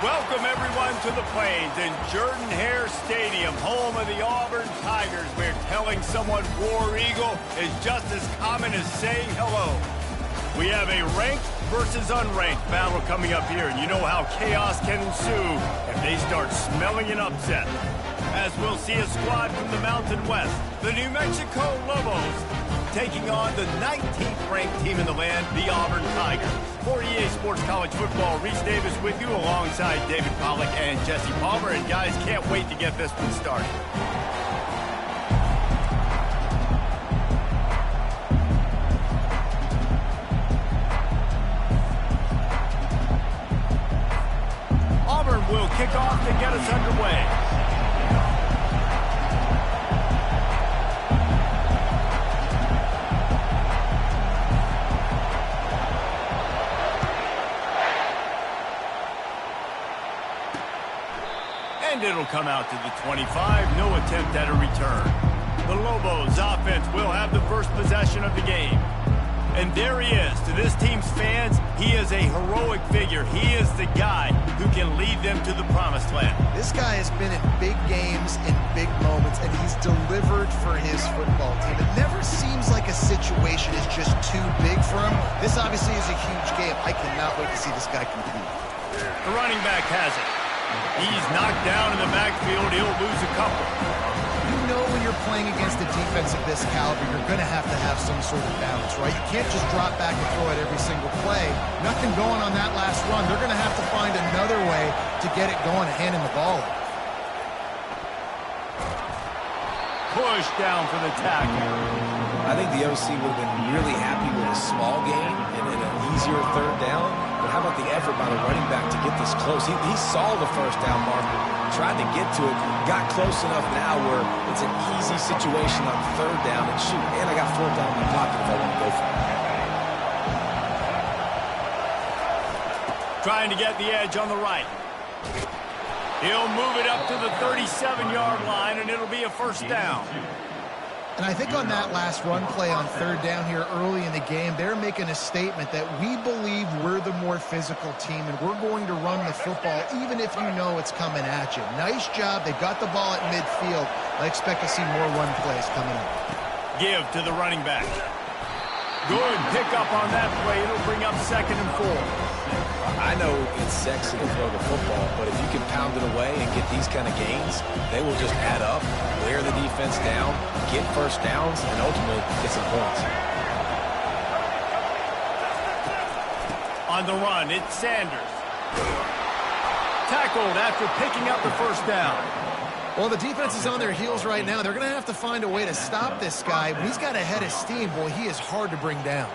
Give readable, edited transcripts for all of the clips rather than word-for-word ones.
Welcome, everyone, to the Plains in Jordan-Hare Stadium, home of the Auburn Tigers, where telling someone War Eagle is just as common as saying hello. We have a ranked versus unranked battle coming up here, and you know how chaos can ensue if they start smelling an upset. As we'll see a squad from the Mountain West, the New Mexico Lobos, taking on the 19th ranked team in the land, the Auburn Tigers. For EA Sports College Football, Reese Davis with you alongside David Pollack and Jesse Palmer. And guys, can't wait to get this one started. Auburn will kick off to get us underway. And it'll come out to the 25, no attempt at a return. The Lobos offense will have the first possession of the game. And there he is. To this team's fans, he is a heroic figure. He is the guy who can lead them to the promised land. This guy has been in big games, in big moments, and he's delivered for his football team. It never seems like a situation is just too big for him. This obviously is a huge game. I cannot wait to see this guy compete. The running back has it. He's knocked down in the backfield. He'll lose a couple. You know when you're playing against a defense of this caliber, you're going to have some sort of balance, right? You can't just drop back and throw it every single play. Nothing going on that last run. They're going to have to find another way to get it going and handing the ball. Push down for the tackle. I think the OC would have been really happy with a small gain and an easier third down. But how about the effort by the running back to get this close? He saw the first down marker, tried to get to it, got close enough now where it's an easy situation on third down and shoot. And I got fourth down in my pocket if I want to go for it. Trying to get the edge on the right. He'll move it up to the 37-yard line, and it'll be a first down. And I think on that last run play on third down here early in the game, they're making a statement that we believe we're the more physical team and we're going to run the football even if you know it's coming at you. Nice job. They got the ball at midfield. I expect to see more run plays coming up. Give to the running back. Good pick up on that play. It'll bring up 2nd and 4. I know it's sexy to throw the football, but if you can pound it away and get these kind of gains, they will just add up, wear the defense down, get first downs, and ultimately get some points. On the run, it's Sanders. Tackled after picking up the first down. Well, the defense is on their heels right now. They're going to have to find a way to stop this guy. When he's got a head of steam, boy, he is hard to bring down.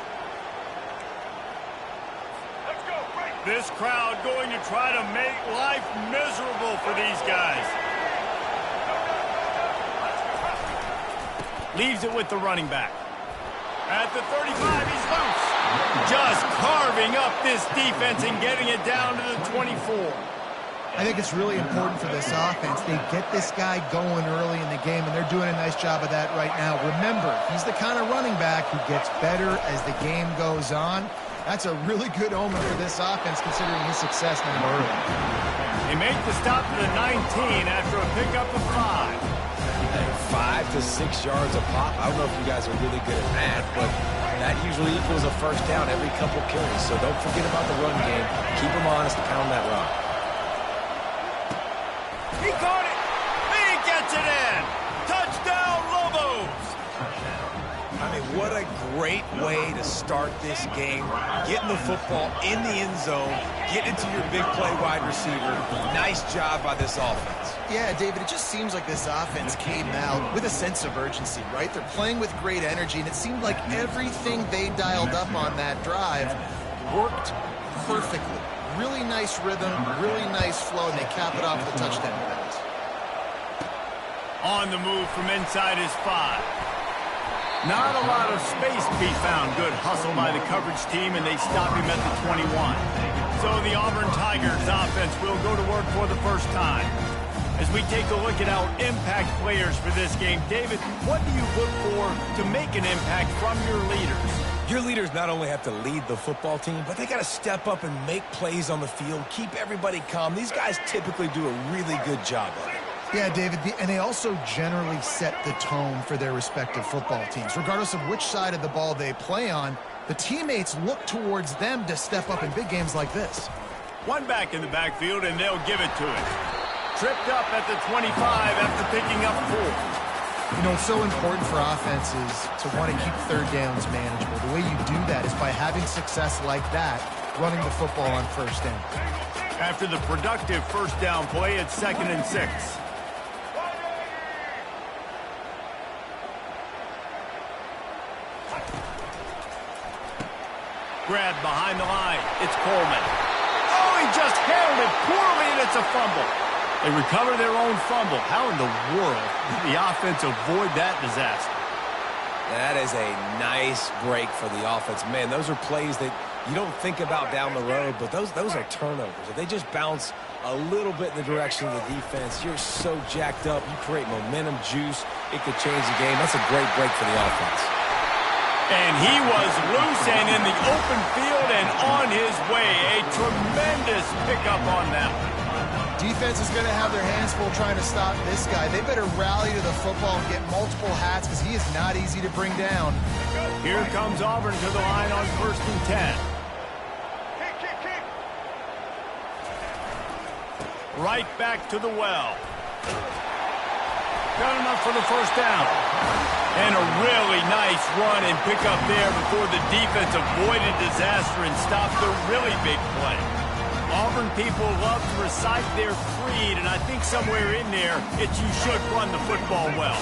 This crowd going to try to make life miserable for these guys. Leaves it with the running back. At the 35, he's loose. Just carving up this defense and getting it down to the 24. I think it's really important for this offense. They get this guy going early in the game, and they're doing a nice job of that right now. Remember, he's the kind of running back who gets better as the game goes on. That's a really good omen for this offense, considering his success now early. They make the stop to the 19 after a pickup of 5. 5 to 6 yards a pop. I don't know if you guys are really good at math, but that usually equals a first down every couple carries. So don't forget about the run game. Keep them honest to pound that rock. He caught it. He gets it in. Touchdown, Lobos. I mean, what a great way to start this game. Getting the football in the end zone, getting to your big play wide receiver. Nice job by this offense. Yeah, David, it just seems like this offense came out with a sense of urgency, right? They're playing with great energy, and it seemed like everything they dialed up on that drive worked perfectly. Really nice rhythm, really nice flow, and they cap it off with a touchdown pass. On the move from inside his 5. Not a lot of space to be found. Good hustle by the coverage team, and they stop him at the 21. So the Auburn Tigers offense will go to work for the first time. As we take a look at our impact players for this game, David, what do you look for to make an impact from your leaders? Your leaders not only have to lead the football team, but they got to step up and make plays on the field, keep everybody calm. These guys typically do a really good job of it. Yeah, David, and they also generally set the tone for their respective football teams. Regardless of which side of the ball they play on, the teammates look towards them to step up in big games like this. One back in the backfield, and they'll give it to him. Tripped up at the 25 after picking up 4. You know, it's so important for offenses to want to keep third downs manageable. The way you do that is by having success like that, running the football on first down. After the productive first down play, it's 2nd and 6. Grabbed behind the line. It's Coleman. Oh, he just handled it poorly, and it's a fumble. They recover their own fumble. How in the world did the offense avoid that disaster? That is a nice break for the offense. Man, those are plays that you don't think about down the road, but those are turnovers. If they just bounce a little bit in the direction of the defense, you're so jacked up. You create momentum, juice. It could change the game. That's a great break for the offense. And he was loose and in the open field and on his way. A tremendous pickup on that one. Defense is going to have their hands full trying to stop this guy. They better rally to the football and get multiple hats because he is not easy to bring down. Here comes Auburn to the line on 1st and 10. Right back to the well. Got enough for the first down. And a really nice run and pick up there before the defense avoided disaster and stopped the really big play. Auburn people love to recite their creed, and I think somewhere in there, it's you should run the football well.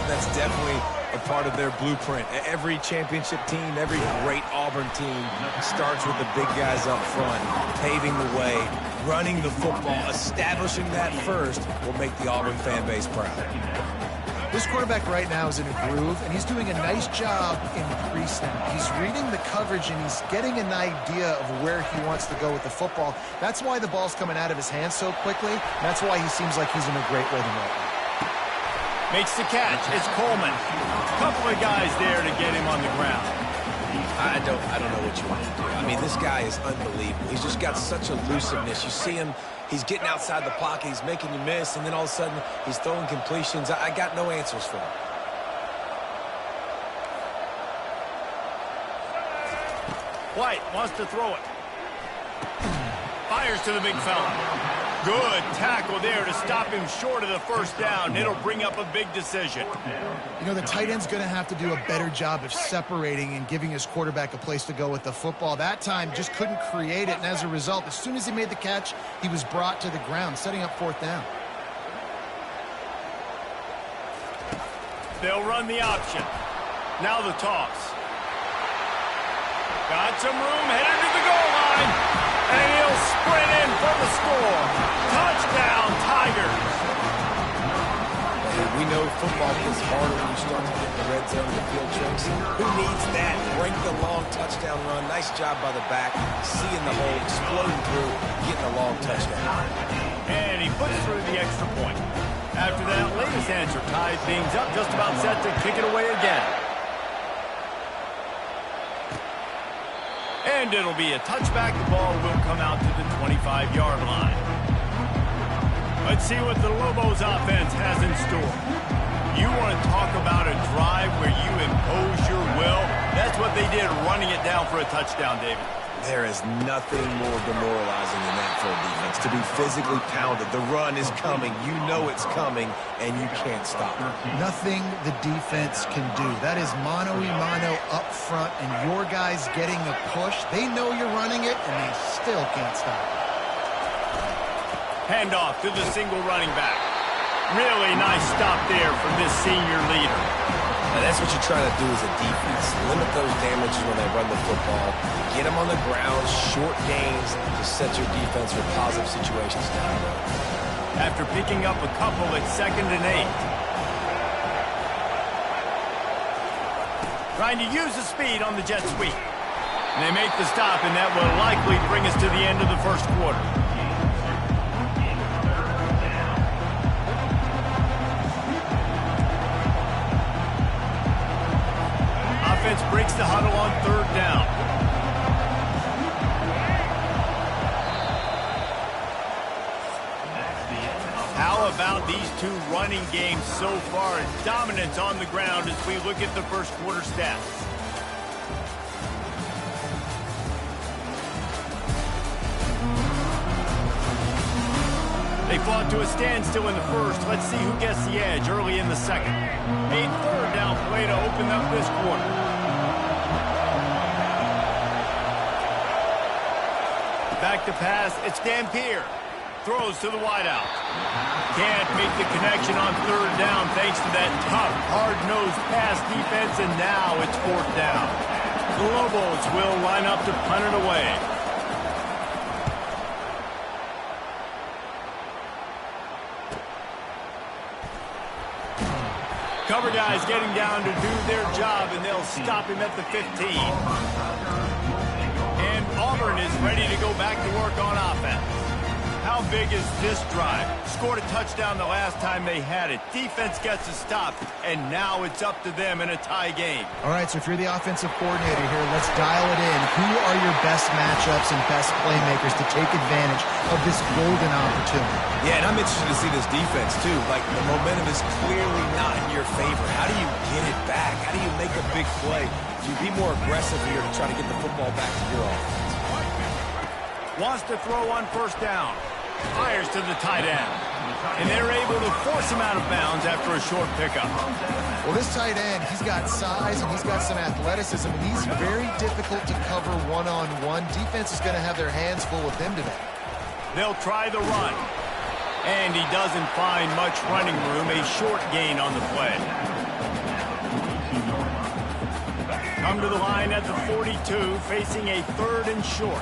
That's definitely a part of their blueprint. Every championship team, every great Auburn team starts with the big guys up front, paving the way, running the football. Establishing that first will make the Auburn fan base proud. This quarterback right now is in a groove, and he's doing a nice job in pre-snap. He's reading the coverage, and he's getting an idea of where he wants to go with the football. That's why the ball's coming out of his hands so quickly. That's why he seems like he's in a great rhythm right now. Makes the catch. It's Coleman. A couple of guys there to get him on the ground. I don't know what you want to do. I mean, this guy is unbelievable. He's just got such elusiveness. You see him, he's getting outside the pocket, he's making you miss, and then all of a sudden, he's throwing completions. I got no answers for him. White wants to throw it. Fires to the big fella. Good tackle there to stop him short of the first down. It'll bring up a big decision. You know, the tight end's going to have to do a better job of separating and giving his quarterback a place to go with the football. That time just couldn't create it, and as a result, as soon as he made the catch, he was brought to the ground, setting up 4th down. They'll run the option. Now the toss. Got some room, headed to the goal line. And he'll sprint in for the score. Touchdown, Tigers. We know football gets harder when you start to get in the red zone of the field, Tracy. Who needs that? Break the long touchdown run. Nice job by the back. Seeing the hole, exploding through, getting a long touchdown. And he puts through the extra point. After that latest answer tied things up, just about set to kick it away again. And it'll be a touchback. The ball will come out to the 25-yard line. Let's see what the Lobos offense has in store. You want to talk about a drive where you impose your will? That's what they did, running it down for a touchdown, David. There is nothing more demoralizing than that for a defense, to be physically pounded. The run is coming. You know it's coming, and you can't stop it. Nothing the defense can do. That is mano-a-mano up front, and your guys getting a push. They know you're running it, and they still can't stop it. Handoff to the single running back. Really nice stop there from this senior leader. Now that's what you're trying to do as a defense. Limit those damages when they run the football. Get them on the ground, short gains to set your defense for positive situations down the road. After picking up a couple at 2nd and 8. Trying to use the speed on the jet sweep. And they make the stop, and that will likely bring us to the end of the first quarter. defense breaks the huddle on third down. How about these two running games so far? Dominance on the ground as we look at the first quarter stats. They fought to a standstill in the first. Let's see who gets the edge early in the second. A third down play to open up this quarter. Back to pass. It's Dampier. Throws to the wideout. Can't make the connection on third down thanks to that tough, hard-nosed pass defense, and now it's fourth down. The Lobos will line up to punt it away. Cover guys getting down to do their job, and they'll stop him at the 15. And Auburn is ready to go back to work on offense. How big is this drive? Scored a touchdown the last time they had it. Defense gets a stop, and now it's up to them in a tie game. All right, so if you're the offensive coordinator here, let's dial it in. Who are your best matchups and best playmakers to take advantage of this golden opportunity? Yeah, and I'm interested to see this defense, too. Like, the momentum is clearly not in your favor. How do you get it back? How do you make a big play? Do you be more aggressive here to try to get the football back to your offense? Wants to throw on first down. Fires to the tight end. And they're able to force him out of bounds after a short pickup. Well, this tight end, he's got size and he's got some athleticism. And he's very difficult to cover one-on-one. Defense is going to have their hands full with him today. They'll try the run. And he doesn't find much running room. A short gain on the play. Come to the line at the 42, facing a third and short.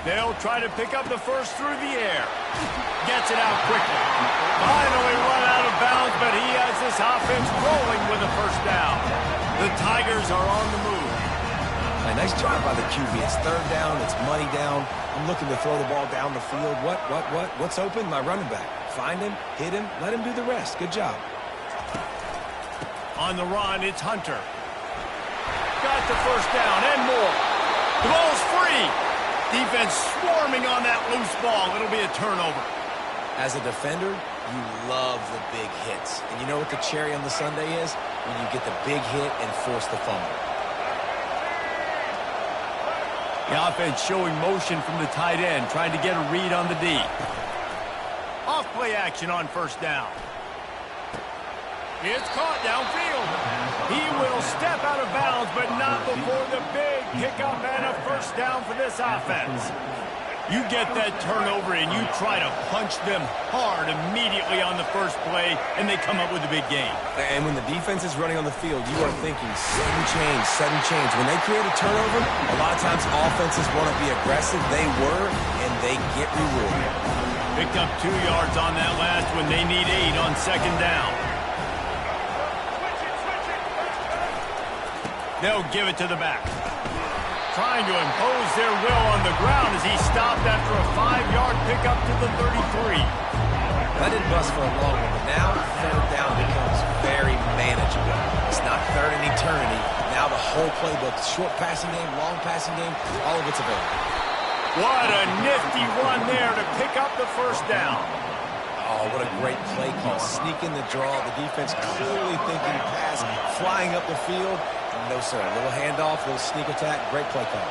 They'll try to pick up the first through the air. Gets it out quickly. Finally run out of bounds, but he has this offense rolling with a first down. The Tigers are on the move. A nice job by the QB. It's third down. It's money down. I'm looking to throw the ball down the field. What's open? My running back. Find him, hit him, let him do the rest. Good job. On the run, it's Hunter. Got the first down and more. The ball's free. Defense swarming on that loose ball. It'll be a turnover. As a defender, you love the big hits. And you know what the cherry on the sundae is? When you get the big hit and force the fumble. The offense showing motion from the tight end, trying to get a read on the D. Off play action on first down. It's caught downfield. He will step out of bounds, but not before the big pickup and a first down for this offense. You get that turnover and you try to punch them hard immediately on the first play, and they come up with a big gain. And when the defense is running on the field, you are thinking sudden change. When they create a turnover, a lot of times offenses want to be aggressive. They were, and they get rewarded. Picked up 2 yards on that last one. They need 8 on second down. They'll give it to the back. Trying to impose their will on the ground as he stopped after a 5-yard pickup to the 33. That didn't bust for a long one, but now third down becomes very manageable. It's not third in eternity. Now the whole playbook, short passing game, long passing game, all of it's available. What a nifty run there to pick up the first down. Oh, what a great play call. Sneak in the draw. The defense clearly thinking pass, flying up the field. No, sir. A little handoff, a little sneak attack. Great play call.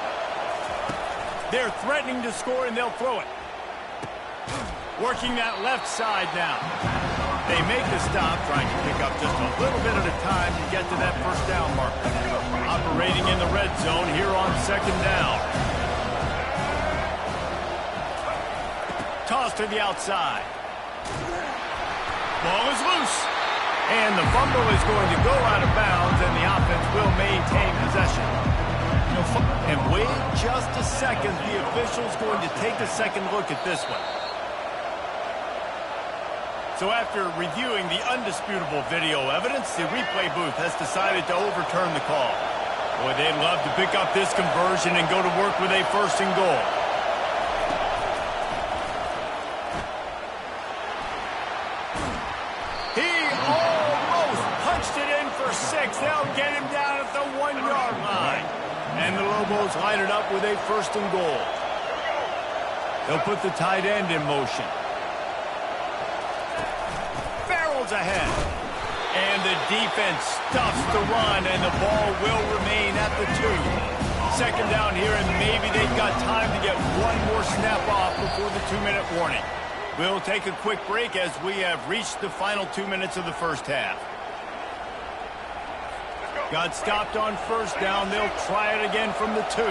They're threatening to score, and they'll throw it. Working that left side now. They make the stop, trying to pick up just a little bit at a time to get to that first down mark. Operating in the red zone here on second down. Toss to the outside. Ball is loose. And the fumble is going to go out of bounds, and the offense will maintain possession. And wait just a second. The official's going to take a second look at this one. So after reviewing the undisputable video evidence, the replay booth has decided to overturn the call. Boy, they'd love to pick up this conversion and go to work with a first and goal. for 6. They'll get him down at the 1-yard line. And the Lobos line it up with a 1st and goal. They'll put the tight end in motion. Barrels ahead. And the defense stuffs the run, and the ball will remain at the 2. 2nd down here, and maybe they've got time to get one more snap off before the 2-minute warning. We'll take a quick break as we have reached the final 2 minutes of the first half. Got stopped on 1st down. They'll try it again from the 2.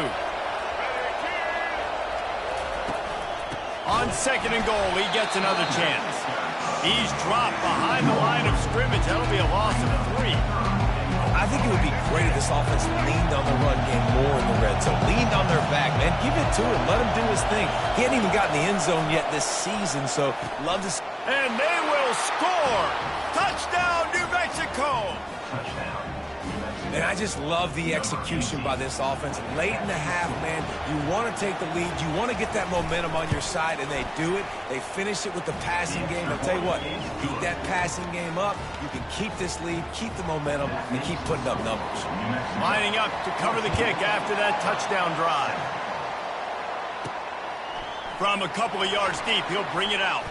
On 2nd and goal, he gets another chance. He's dropped behind the line of scrimmage. That'll be a loss of 3. I think it would be great if this offense leaned on the run game more in the red zone. Leaned on their back, man. Give it to him. Let him do his thing. He hadn't even gotten the end zone yet this season, so love to... And they will score! Touchdown, New Mexico! And I just love the execution by this offense. Late in the half, man, you want to take the lead. You want to get that momentum on your side, and they do it. They finish it with the passing game. I'll tell you what, keep that passing game up. You can keep this lead, keep the momentum, and keep putting up numbers. Lining up to cover the kick after that touchdown drive. From a couple of yards deep, he'll bring it out.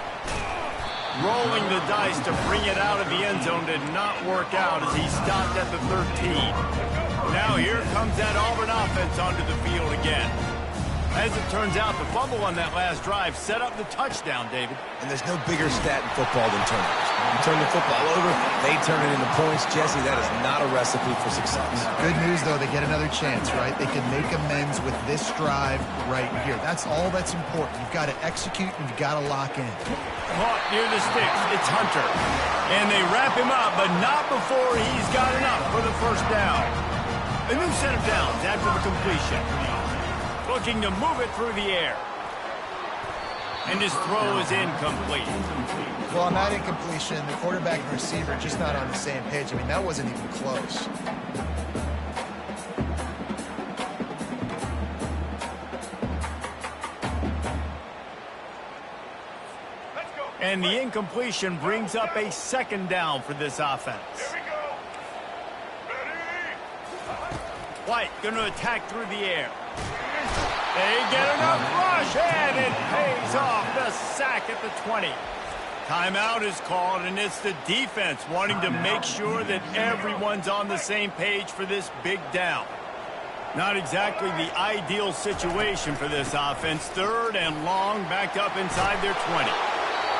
Rolling the dice to bring it out of the end zone did not work out as he stopped at the 13. Now here comes that Auburn offense onto the field again. As it turns out, the fumble on that last drive set up the touchdown, David. And there's no bigger stat in football than turnovers. You turn the football over, they turn it into points. Jesse, that is not a recipe for success. Good news, though, they get another chance, right? They can make amends with this drive right here. That's all that's important. You've got to execute and you've got to lock in. Caught near the sticks. It's Hunter. And they wrap him up, but not before he's got enough for the 1st down. A new set of downs after the completion. Looking to move it through the air. And his throw is incomplete. Well, on that incompletion, the quarterback and receiver just not on the same page. I mean, that wasn't even close. And the incompletion brings up a 2nd down for this offense. Here we go. White going to attack through the air. They get enough rush, and it pays off. The sack at the 20. Timeout is called, and it's the defense wanting to make sure that everyone's on the same page for this big down. Not exactly the ideal situation for this offense. 3rd and long, backed up inside their 20.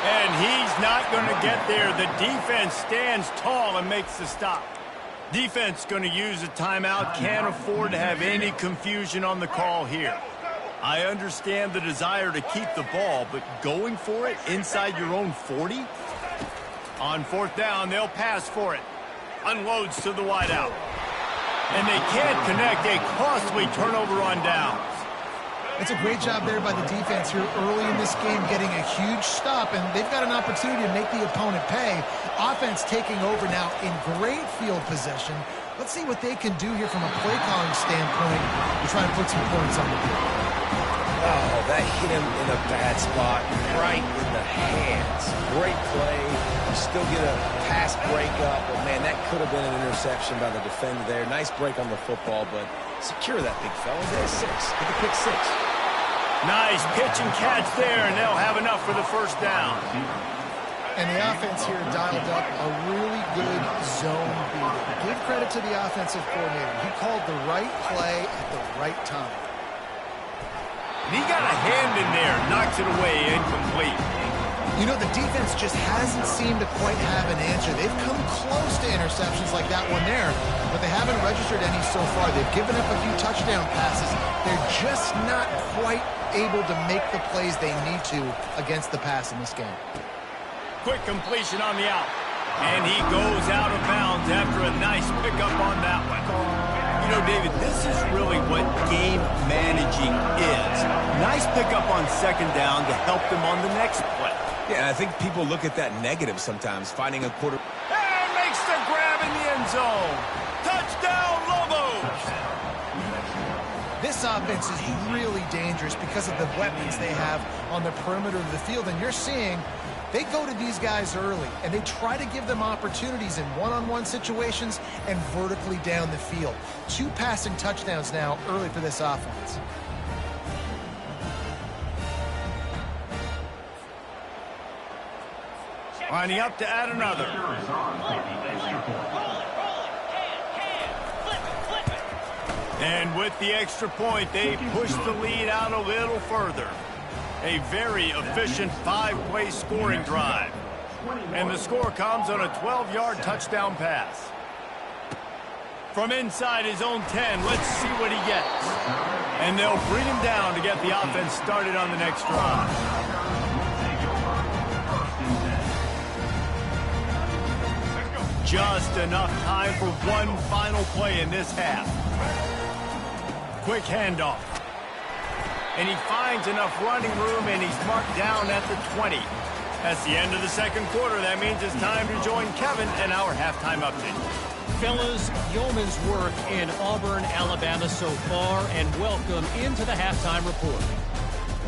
And he's not going to get there. The defense stands tall and makes the stop. Defense going to use a timeout. Can't afford to have any confusion on the call here. I understand the desire to keep the ball, but going for it inside your own 40? On 4th down, they'll pass for it. Unloads to the wideout. And they can't connect. A costly turnover on downs. It's a great job there by the defense here early in this game, getting a huge stop, and they've got an opportunity to make the opponent pay. Offense taking over now in great field possession. Let's see what they can do here from a play calling standpoint to try and put some points on the board. Oh, that hit him in a bad spot, right in the hands. Great play. You still get a pass breakup, but man, that could have been an interception by the defender there. Nice break on the football, but secure that big fella. There's 6. Get the pick 6. Nice pitch and catch there, and they'll have enough for the 1st down. And the offense here dialed up a really good zone beating. Give credit to the offensive coordinator. He called the right play at the right time. And he got a hand in there, knocks it away, incomplete. You know, the defense just hasn't seemed to quite have an answer. They've come close to interceptions like that one there, but they haven't registered any so far. They've given up a few touchdown passes. They're just not quite able to make the plays they need to against the pass in this game. Quick completion on the out. And he goes out of bounds after a nice pickup on that one. You know, David, this is really what game managing is. Nice pickup on 2nd down to help them on the next play. Yeah, I think people look at that negative sometimes, finding a quarter. And makes the grab in the end zone. Touchdown, Lobos! This offense is really dangerous because of the weapons they have on the perimeter of the field, and you're seeing They go to these guys early, and they try to give them opportunities in one-on-one situations and vertically down the field. 2 passing touchdowns now early for this offense. Lining up to add another. And with the extra point, they push the lead out a little further. A very efficient 5-play scoring drive. And the score comes on a 12-yard touchdown pass. From inside his own 10, let's see what he gets. And they'll bring him down to get the offense started on the next drive. Just enough time for one final play in this half. Quick handoff. And he finds enough running room, and he's marked down at the 20. That's the end of the second quarter. That means it's time to join Kevin and our halftime update. Fellas, yeoman's work in Auburn, Alabama so far, and welcome into the halftime report.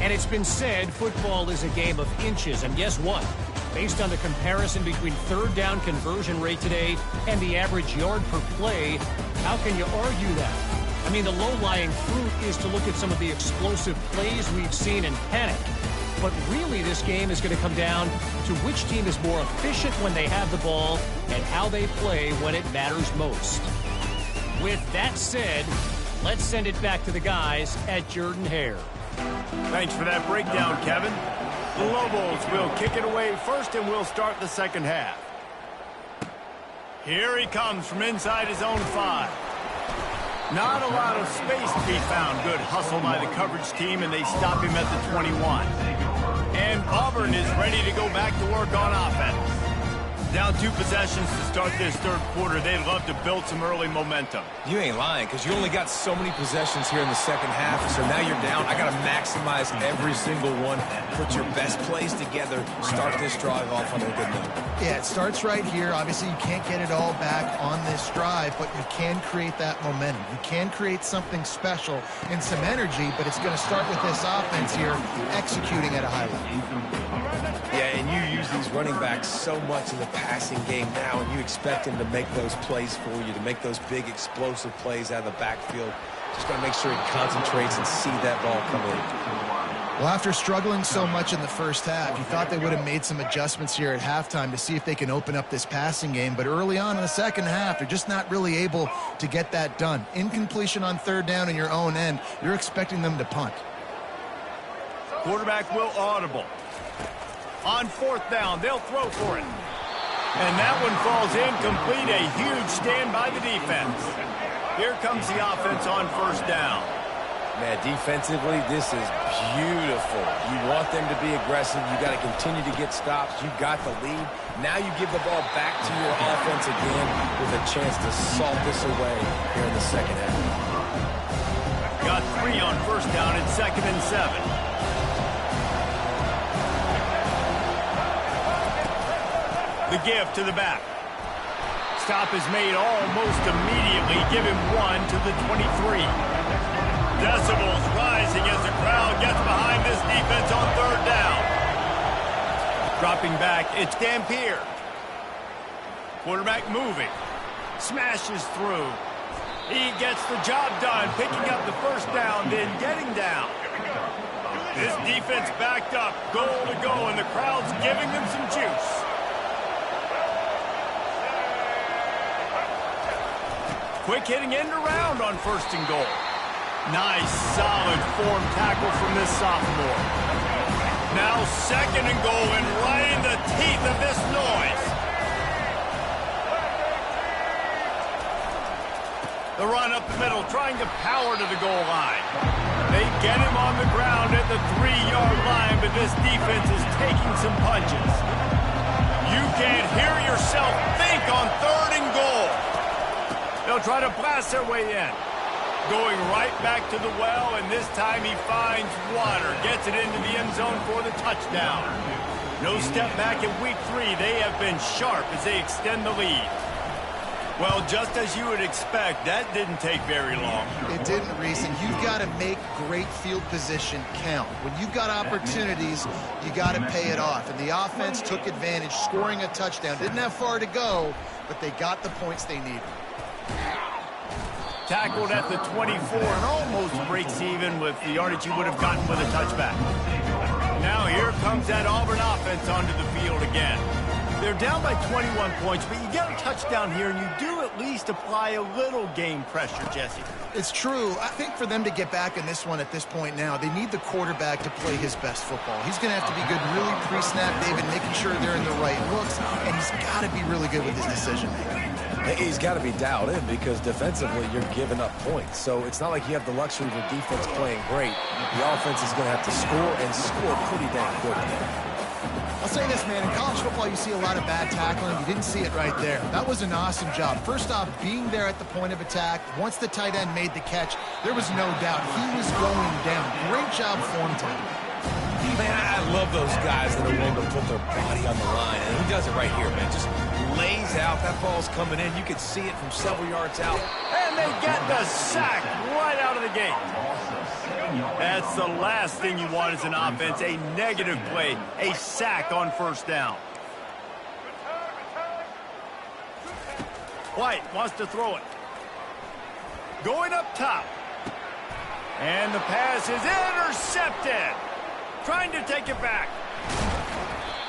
And it's been said football is a game of inches, and guess what? Based on the comparison between third down conversion rate today and the average yard per play, how can you argue that? I mean, the low-lying fruit is to look at some of the explosive plays we've seen and panic. But really, this game is going to come down to which team is more efficient when they have the ball and how they play when it matters most. With that said, let's send it back to the guys at Jordan-Hare. Thanks for that breakdown, Kevin. The Lobos will kick it away first, and we'll start the second half. Here he comes from inside his own 5. Not a lot of space to be found. Good hustle by the coverage team, and they stop him at the 21. And Auburn is ready to go back to work on offense. Down 2 possessions to start this third quarter. They'd love to build some early momentum. You ain't lying, because you only got so many possessions here in the second half, so now you're down. I got to maximize every single one. Put your best plays together. Start this drive off on a good note. Yeah, it starts right here. Obviously, you can't get it all back on this drive, but you can create that momentum. You can create something special and some energy, but it's going to start with this offense here executing at a high level. Yeah, and you use these running backs so much in the passing game now, and you expect them to make those plays for you, to make those big explosive plays out of the backfield. Just got to make sure he concentrates and see that ball come in. Well, after struggling so much in the first half, you thought they would have made some adjustments here at halftime to see if they can open up this passing game. But early on in the second half, they're just not really able to get that done. Incompletion on third down in your own end, you're expecting them to punt. Quarterback will audible. On fourth down, they'll throw for it. And that one falls incomplete. A huge stand by the defense. Here comes the offense on first down. Man, defensively, this is beautiful. You want them to be aggressive. You got to continue to get stops. You got the lead. Now you give the ball back to your offense again with a chance to salt this away here in the second half. Got 3 on first down at 2nd and 7. The give to the back. Stop is made almost immediately. Give him 1 to the 23. Decibels rising as the crowd gets behind this defense on third down. Dropping back, it's Dampier. Quarterback moving. Smashes through. He gets the job done, picking up the first down, then getting down. This defense backed up, goal to go, and the crowd's giving them some juice. Quick hitting end around on 1st and goal. Nice, solid form tackle from this sophomore. Now 2nd and goal, and right in the teeth of this noise. The run up the middle, trying to power to the goal line. They get him on the ground at the 3-yard line, but this defense is taking some punches. You can't hear yourself think on 3rd and goal. They'll try to blast their way in. Going right back to the well, and this time he finds water. Gets it into the end zone for the touchdown. No step back in week 3. They have been sharp as they extend the lead. Well, just as you would expect, that didn't take very long. It didn't, Reese, and you've got to make great field position count. When you've got opportunities, you got to pay it off. And the offense took advantage, scoring a touchdown. Didn't have far to go, but they got the points they needed. Tackled at the 24 and almost breaks even with the yardage you would have gotten with a touchback. Now here comes that Auburn offense onto the field again. They're down by 21 points, but you get a touchdown here, and you do at least apply a little game pressure, Jesse. It's true. I think for them to get back in this one at this point now, they need the quarterback to play his best football. He's going to have to be good really pre-snap, David, making sure they're in the right looks, and he's got to be really good with his decision-making. He's got to be dialed in because defensively you're giving up points. So it's not like you have the luxury of your defense playing great. The offense is going to have to score and score pretty damn quick. I'll say this, man. In college football, you see a lot of bad tackling. You didn't see it right there. That was an awesome job. First off, being there at the point of attack. Once the tight end made the catch, there was no doubt he was going down. Great job form time. Man, I love those guys that are willing to put their body on the line. And he does it right here, man. Just lays out. That ball's coming in. You can see it from several yards out. And they get the sack right out of the gate. That's the last thing you want as an offense, a negative play, a sack on first down. White wants to throw it. Going up top. And the pass is intercepted. Trying to take it back.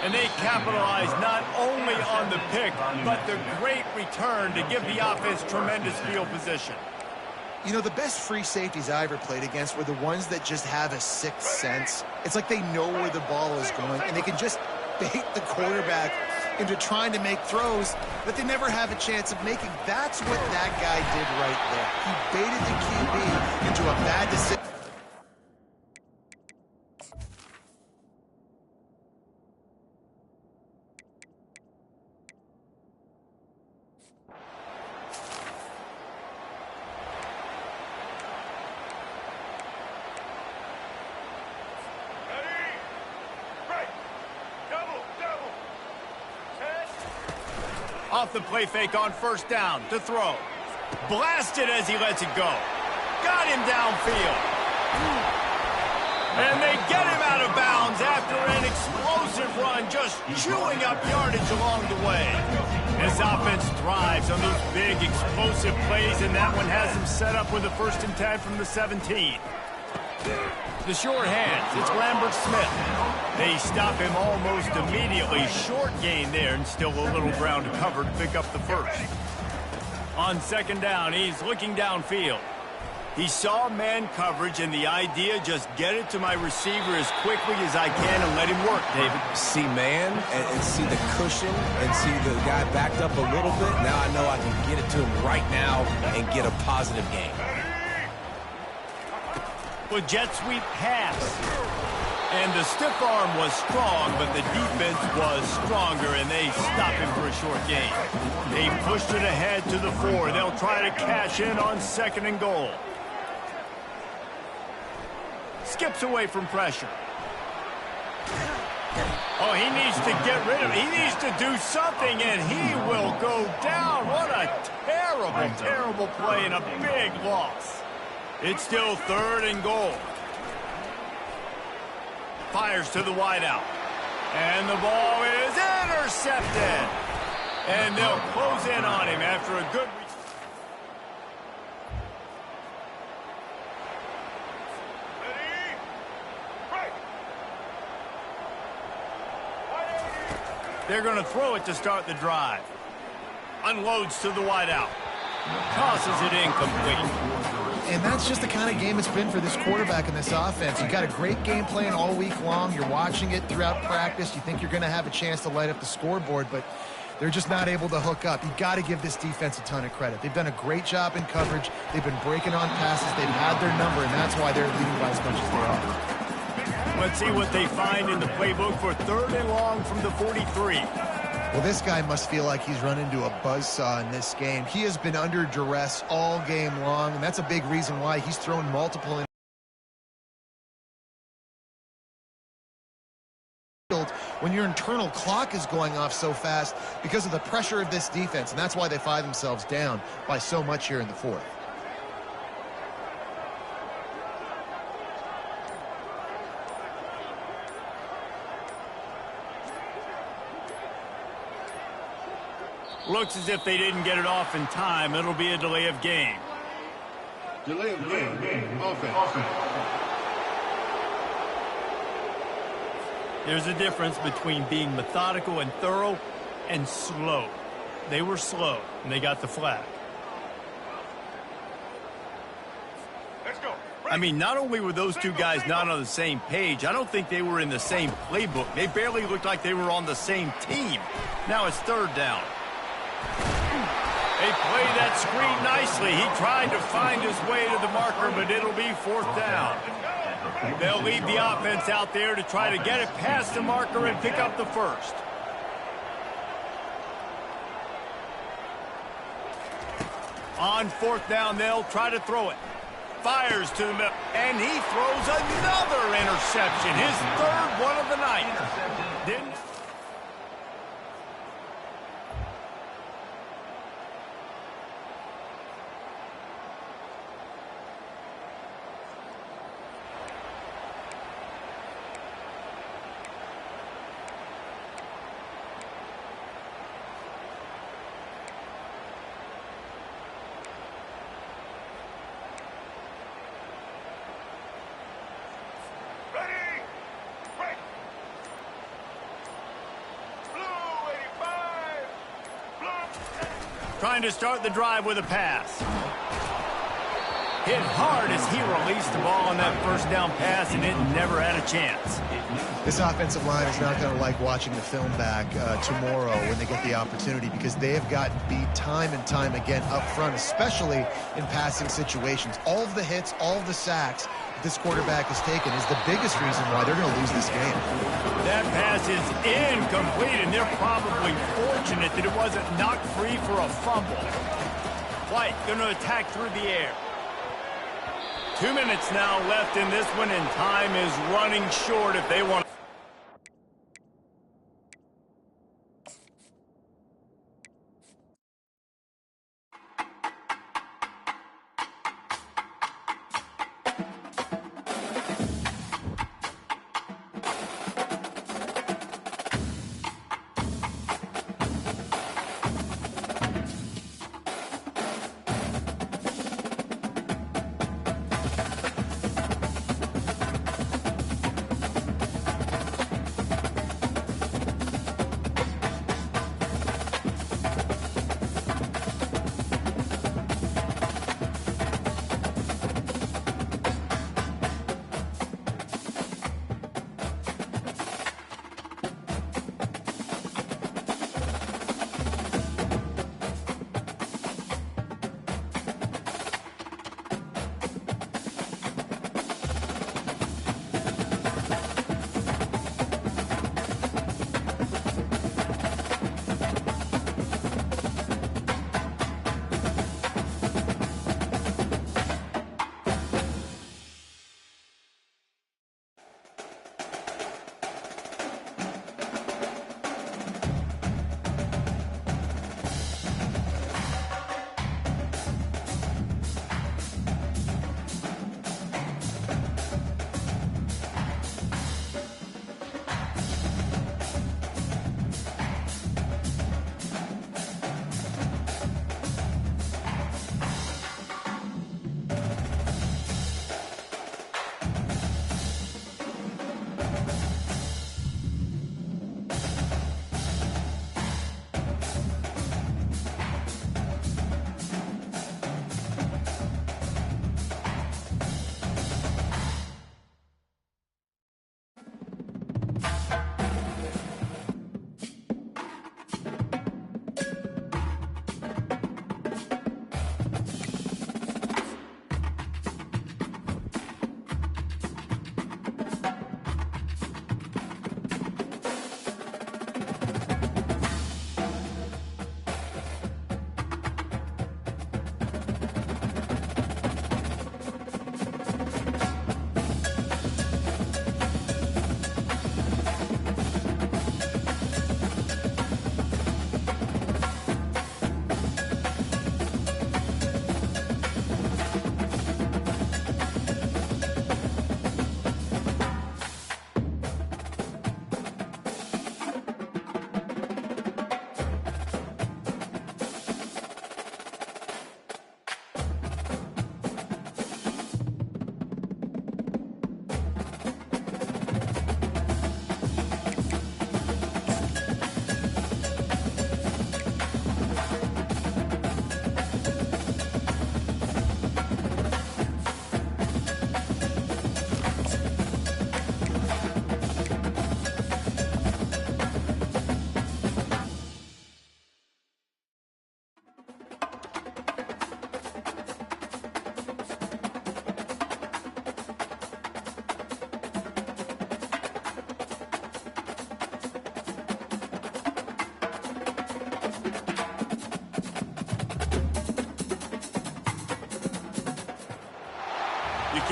And they capitalize not only on the pick, but the great return to give the offense tremendous field position. You know, the best free safeties I ever played against were the ones that just have a sixth sense. It's like they know where the ball is going, and they can just bait the quarterback into trying to make throws that they never have a chance of making. That's what that guy did right there. He baited the QB into a bad decision. Off the play fake on first down to throw. Blasted as he lets it go. Got him downfield. And they get him out of bounds after an explosive run, just chewing up yardage along the way. This offense thrives on those big explosive plays, and that one has him set up with a 1st and 10 from the 17. The short hands, it's Lambert Smith. They stop him almost immediately. Short gain there, and still a little ground to cover to pick up the first. On second down, he's looking downfield. He saw man coverage, and the idea, just get it to my receiver as quickly as I can and let him work, David. See man and see the cushion and see the guy backed up a little bit. Now I know I can get it to him right now and get a positive gain. With jet sweep pass. And the stiff arm was strong, but the defense was stronger, and they stop him for a short gain. They pushed it ahead to the 4. They'll try to cash in on 2nd and goal. Skips away from pressure. Oh, he needs to get rid of it. He needs to do something, and he will go down. What a terrible, terrible play and a big loss. It's still 3rd and goal. Fires to the wideout. And the ball is intercepted. And they'll close in on him after a good... They're going to throw it to start the drive. Unloads to the wideout. Tosses it incomplete. And that's just the kind of game it's been for this quarterback and this offense. You've got a great game plan all week long. You're watching it throughout practice. You think you're going to have a chance to light up the scoreboard, but they're just not able to hook up. You've got to give this defense a ton of credit. They've done a great job in coverage. They've been breaking on passes. They've had their number, and that's why they're leading by as much as they are. Let's see what they find in the playbook for 3rd and long from the 43. Well, this guy must feel like he's run into a buzzsaw in this game. He has been under duress all game long, and that's a big reason why he's thrown multiple in when your internal clock is going off so fast because of the pressure of this defense. And that's why they find themselves down by so much here in the fourth. Looks as if they didn't get it off in time. It'll be a delay of game. Delay of game. Offense. There's a difference between being methodical and thorough and slow. They were slow, and they got the flag. Let's go. I mean, not only were those two guys not on the same page, I don't think they were in the same playbook. They barely looked like they were on the same team. Now it's third down. They played that screen nicely. He tried to find his way to the marker, but it'll be fourth down. They'll lead the offense out there to try to get it past the marker and pick up the first. On fourth down, they'll try to throw it. Fires to the middle, and he throws another interception. His third one of the night. Didn't... Trying to start the drive with a pass. Hit hard as he released the ball on that first down pass, and it never had a chance. This offensive line is not going to like watching the film back tomorrow when they get the opportunity, because they have gotten beat time and time again up front, especially in passing situations. All of the hits, all of the sacks this quarterback has taken is the biggest reason why they're going to lose this game. That pass is incomplete, and they're probably fortunate that it wasn't knocked free for a fumble. White going to attack through the air. 2 minutes now left in this one, and time is running short if they want to.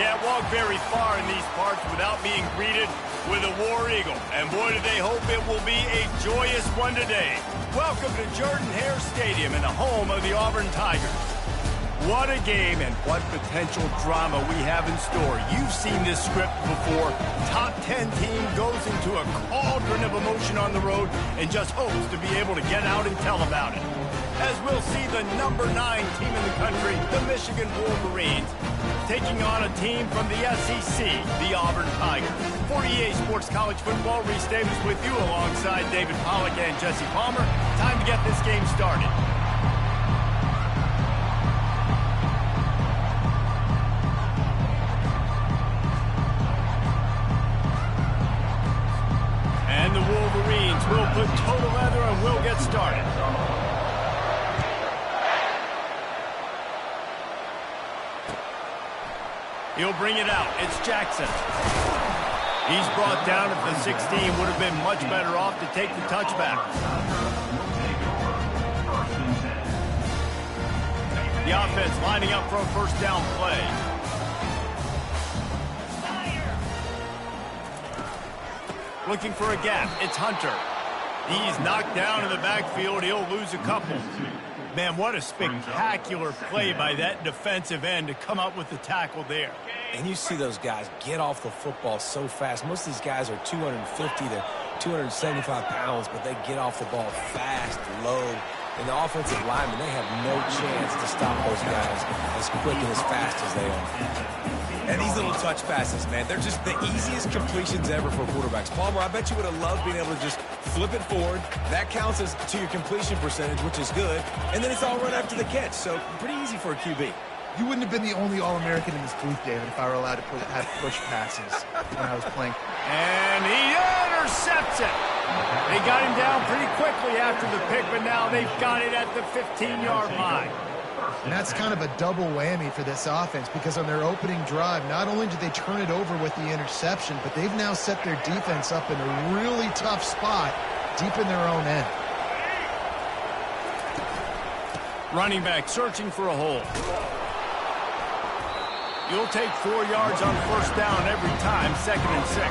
can't walk very far in these parts without being greeted with a War Eagle. And boy, do they hope it will be a joyous one today. Welcome to Jordan-Hare Stadium and the home of the Auburn Tigers. What a game and what potential drama we have in store. You've seen this script before. Top 10 team goes into a cauldron of emotion on the road and just hopes to be able to get out and tell about it. As we'll see the number 9 team in the country, the Michigan Wolverines, taking on a team from the SEC, the Auburn Tigers. For EA Sports College Football, Reese Davis with you alongside David Pollack and Jesse Palmer. Time to get this game started. And the Wolverines will put total leather and will get started. He'll bring it out. It's Jackson. He's brought down at the 16. Would have been much better off to take the touchback. The offense lining up for a first down play. Looking for a gap. It's Hunter. He's knocked down in the backfield. He'll lose a couple. Man, what a spectacular play by that defensive end to come up with the tackle there. And you see those guys get off the football so fast. Most of these guys are 250 to 275 pounds, but they get off the ball fast, low. And the offensive linemen, they have no chance to stop those guys as quick and as fast as they are. And these little touch passes, man, they're just the easiest completions ever for quarterbacks. Palmer, I bet you would have loved being able to just flip it forward. That counts as to your completion percentage, which is good. And then it's all run after the catch, so pretty easy for a QB. You wouldn't have been the only All-American in this booth, David, if I were allowed to have push passes when I was playing. And he intercepts it. They got him down pretty quickly after the pick, but now they've got it at the 15-yard line. And that's kind of a double whammy for this offense because on their opening drive, not only did they turn it over with the interception, but they've now set their defense up in a really tough spot deep in their own end. Running back searching for a hole. You'll take 4 yards on first down every time, 2nd and 6.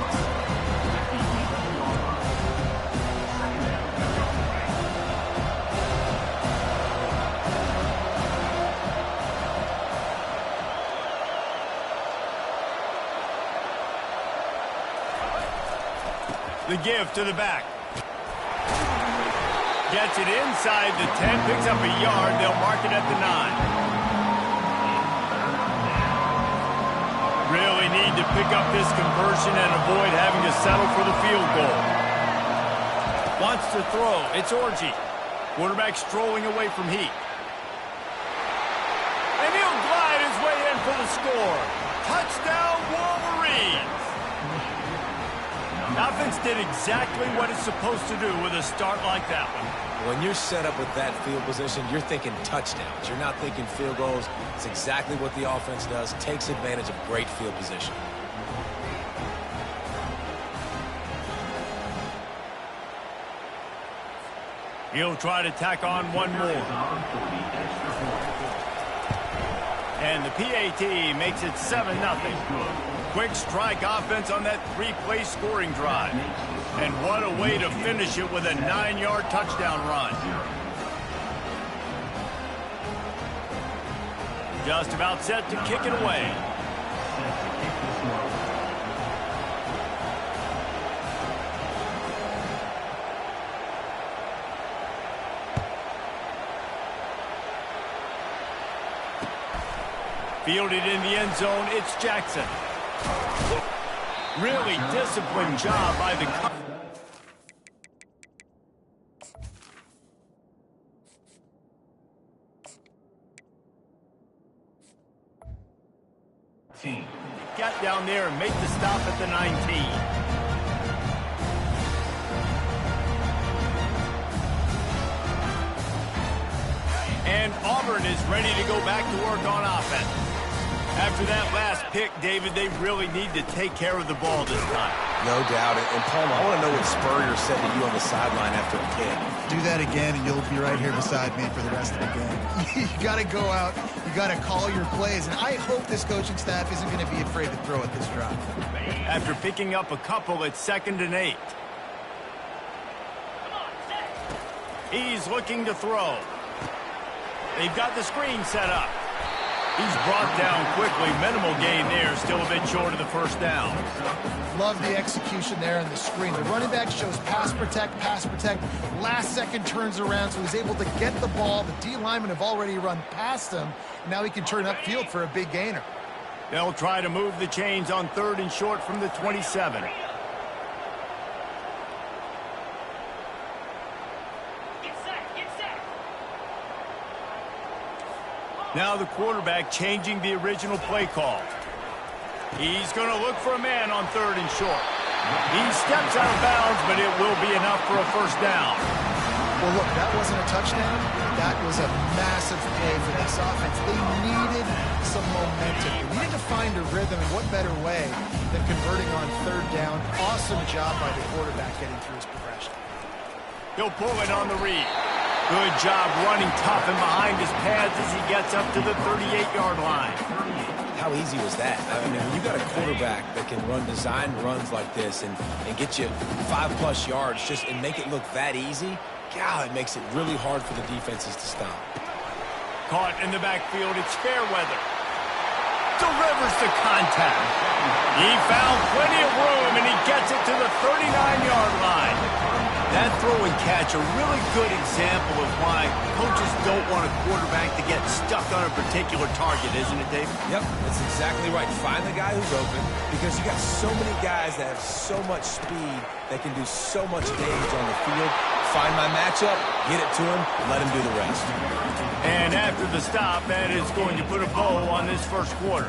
The give to the back. Gets it inside the 10, picks up a yard. They'll mark it at the 9. Really need to pick up this conversion and avoid having to settle for the field goal. Wants to throw. It's Orji. Quarterback strolling away from Heat. And he'll glide his way in for the score. Touchdown, Wolverines. The offense did exactly what it's supposed to do with a start like that one. When you're set up with that field position, you're thinking touchdowns. You're not thinking field goals. It's exactly what the offense does. Takes advantage of great field position. He'll try to tack on one more. And the PAT makes it 7-0. Quick strike offense on that 3-play scoring drive. And what a way to finish it with a 9-yard touchdown run. Just about set to kick it away. Fielded in the end zone, it's Jackson. Really disciplined job by the... Got down there and make the stop at the 19. And Auburn is ready to go back to work on offense. After that last pick, David, they really need to take care of the ball this time. No doubt. And Palmer, I want to know what Spurrier said to you on the sideline after a kick. Do that again, and you'll be right here beside me for the rest of the game. You got to go out. You got to call your plays. And I hope this coaching staff isn't going to be afraid to throw at this drive. After picking up a couple, it's 2nd and 8. He's looking to throw. They've got the screen set up. He's brought down quickly. Minimal gain there. Still a bit short of the first down. Love the execution there in the screen. The running back shows pass protect, pass protect. Last second turns around, so he's able to get the ball. The D linemen have already run past him. Now he can turn upfield for a big gainer. They'll try to move the chains on 3rd and short from the 27. Now the quarterback changing the original play call. He's going to look for a man on 3rd and short. He steps out of bounds, but it will be enough for a first down. Well, look, that wasn't a touchdown. That was a massive play for this offense. They needed some momentum. They needed to find a rhythm, and what better way than converting on 3rd down. Awesome job by the quarterback getting through his progression. He'll pull it on the read. Good job running tough and behind his pads as he gets up to the 38-yard line. How easy was that? I mean, when you got a quarterback that can run designed runs like this and get you 5+ yards just and make it look that easy, God, it makes it really hard for the defenses to stop. Caught in the backfield, it's Fairweather. Delivers the contact. He found plenty of room, and he gets it to the 39-yard line. That throw and catch, a really good example of why coaches don't want a quarterback to get stuck on a particular target, isn't it, Dave? Yep, that's exactly right. Find the guy who's open, because you got so many guys that have so much speed that can do so much damage on the field. Find my matchup, get it to him, let him do the rest. And after the stop, that is going to put a bow on this first quarter.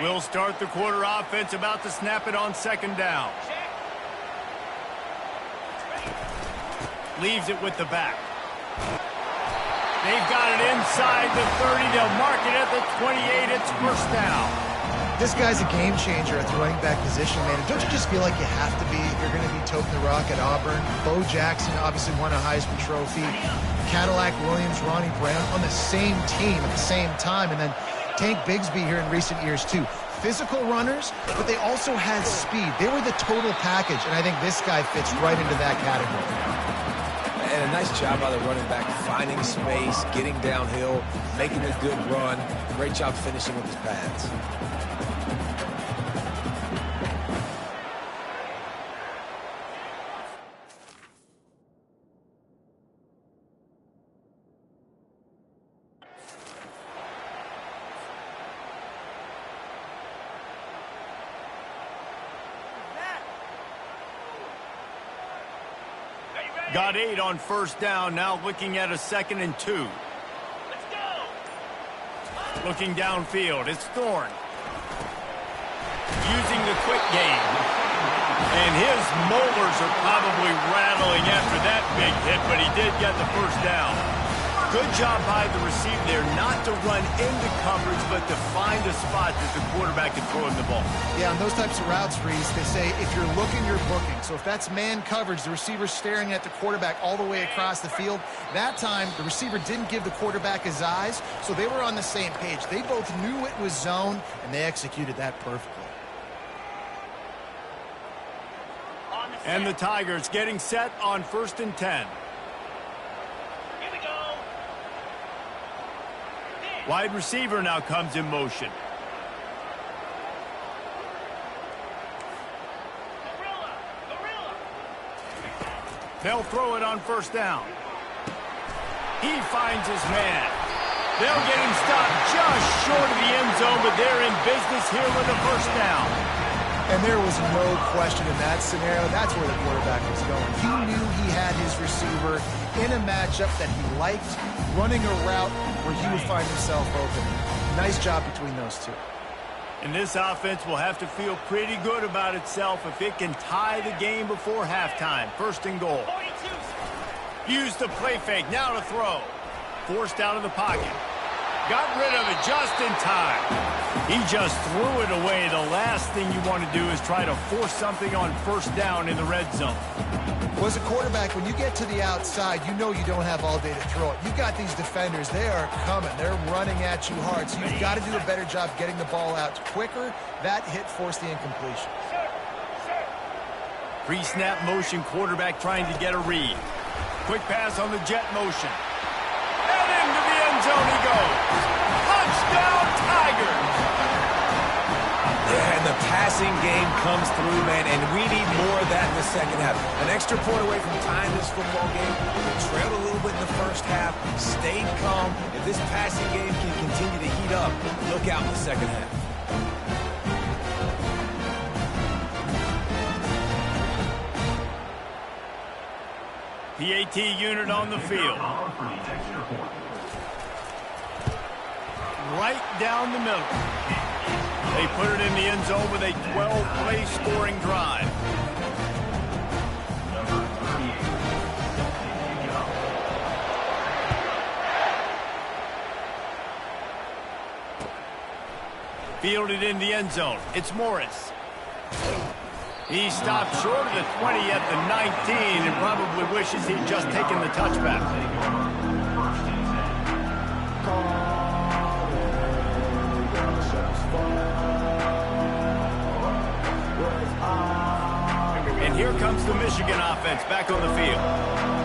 We'll start the quarter offense, about to snap it on 2nd down. Leaves it with the back. They've got it inside the 30. They'll mark it at the 28. It's first down. This guy's a game changer at the running back position, man. And don't you just feel like you have to be if you're going to be toting the rock at Auburn? Bo Jackson obviously won a Heisman Trophy. Cadillac Williams, Ronnie Brown on the same team at the same time. And then Tank Bigsby here in recent years, too. Physical runners, but they also had speed. They were the total package, and I think this guy fits right into that category. And a nice job by the running back, finding space, getting downhill, making a good run. Great job finishing with his pads. Got 8 on first down, now looking at a 2nd and 2. Let's go. Looking downfield, it's Thorne. Using the quick game. And his molars are probably rattling after that big hit, but he did get the first down. Good job by the receiver there, not to run into coverage, but to find a spot that the quarterback can throw him the ball. Yeah, on those types of routes, Reese, they say if you're looking, you're booking. So if that's man coverage, the receiver's staring at the quarterback all the way across the field. That time, the receiver didn't give the quarterback his eyes, so they were on the same page. They both knew it was zone, and they executed that perfectly. And the Tigers getting set on 1st and 10. Wide receiver now comes in motion. They'll throw it on first down. He finds his man. They'll get him stopped just short of the end zone, but they're in business here with a first down. And there was no question in that scenario. That's where the quarterback was going. He knew he had his receiver in a matchup that he liked, running a route where he would find himself open. Nice job between those two. And this offense will have to feel pretty good about itself if it can tie the game before halftime. First and goal. Use the play fake. Now to throw. Forced out of the pocket. Got rid of it just in time. He just threw it away. The last thing you want to do is try to force something on first down in the red zone. Well, as a quarterback, when you get to the outside, you know you don't have all day to throw it. You've got these defenders. They are coming. They're running at you hard. So you've got to do a better job getting the ball out quicker. That hit forced the incompletion. Pre-snap motion, quarterback trying to get a read. Quick pass on the jet motion. And into the end zone he goes. Touchdown, Tigers! Yeah, and the passing game comes through, man, and we need more of that in the second half. An extra point away from tying this football game. We trailed a little bit in the first half, stayed calm. If this passing game can continue to heat up, look out in the second half. PAT unit on the field. Right down the middle. They put it in the end zone with a 12-play scoring drive. Fielded in the end zone. It's Morris. He stopped short of the 20 at the 19 and probably wishes he'd just taken the touchback. And here comes the Michigan offense back on the field.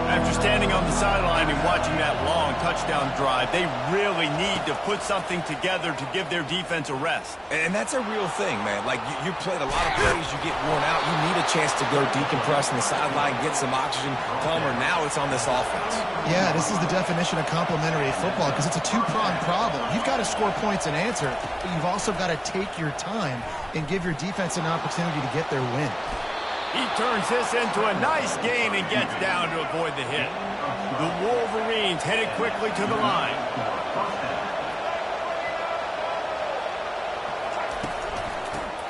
After standing on the sideline and watching that long touchdown drive, they really need to put something together to give their defense a rest. And that's a real thing, man. Like, you played a lot of plays, you get worn out. You need a chance to go decompress on the sideline, get some oxygen. Palmer, now it's on this offense. Yeah, this is the definition of complementary football because it's a two-pronged problem. You've got to score points and answer, but you've also got to take your time and give your defense an opportunity to get their win. He turns this into a nice gain and gets down to avoid the hit. The Wolverines headed quickly to the line.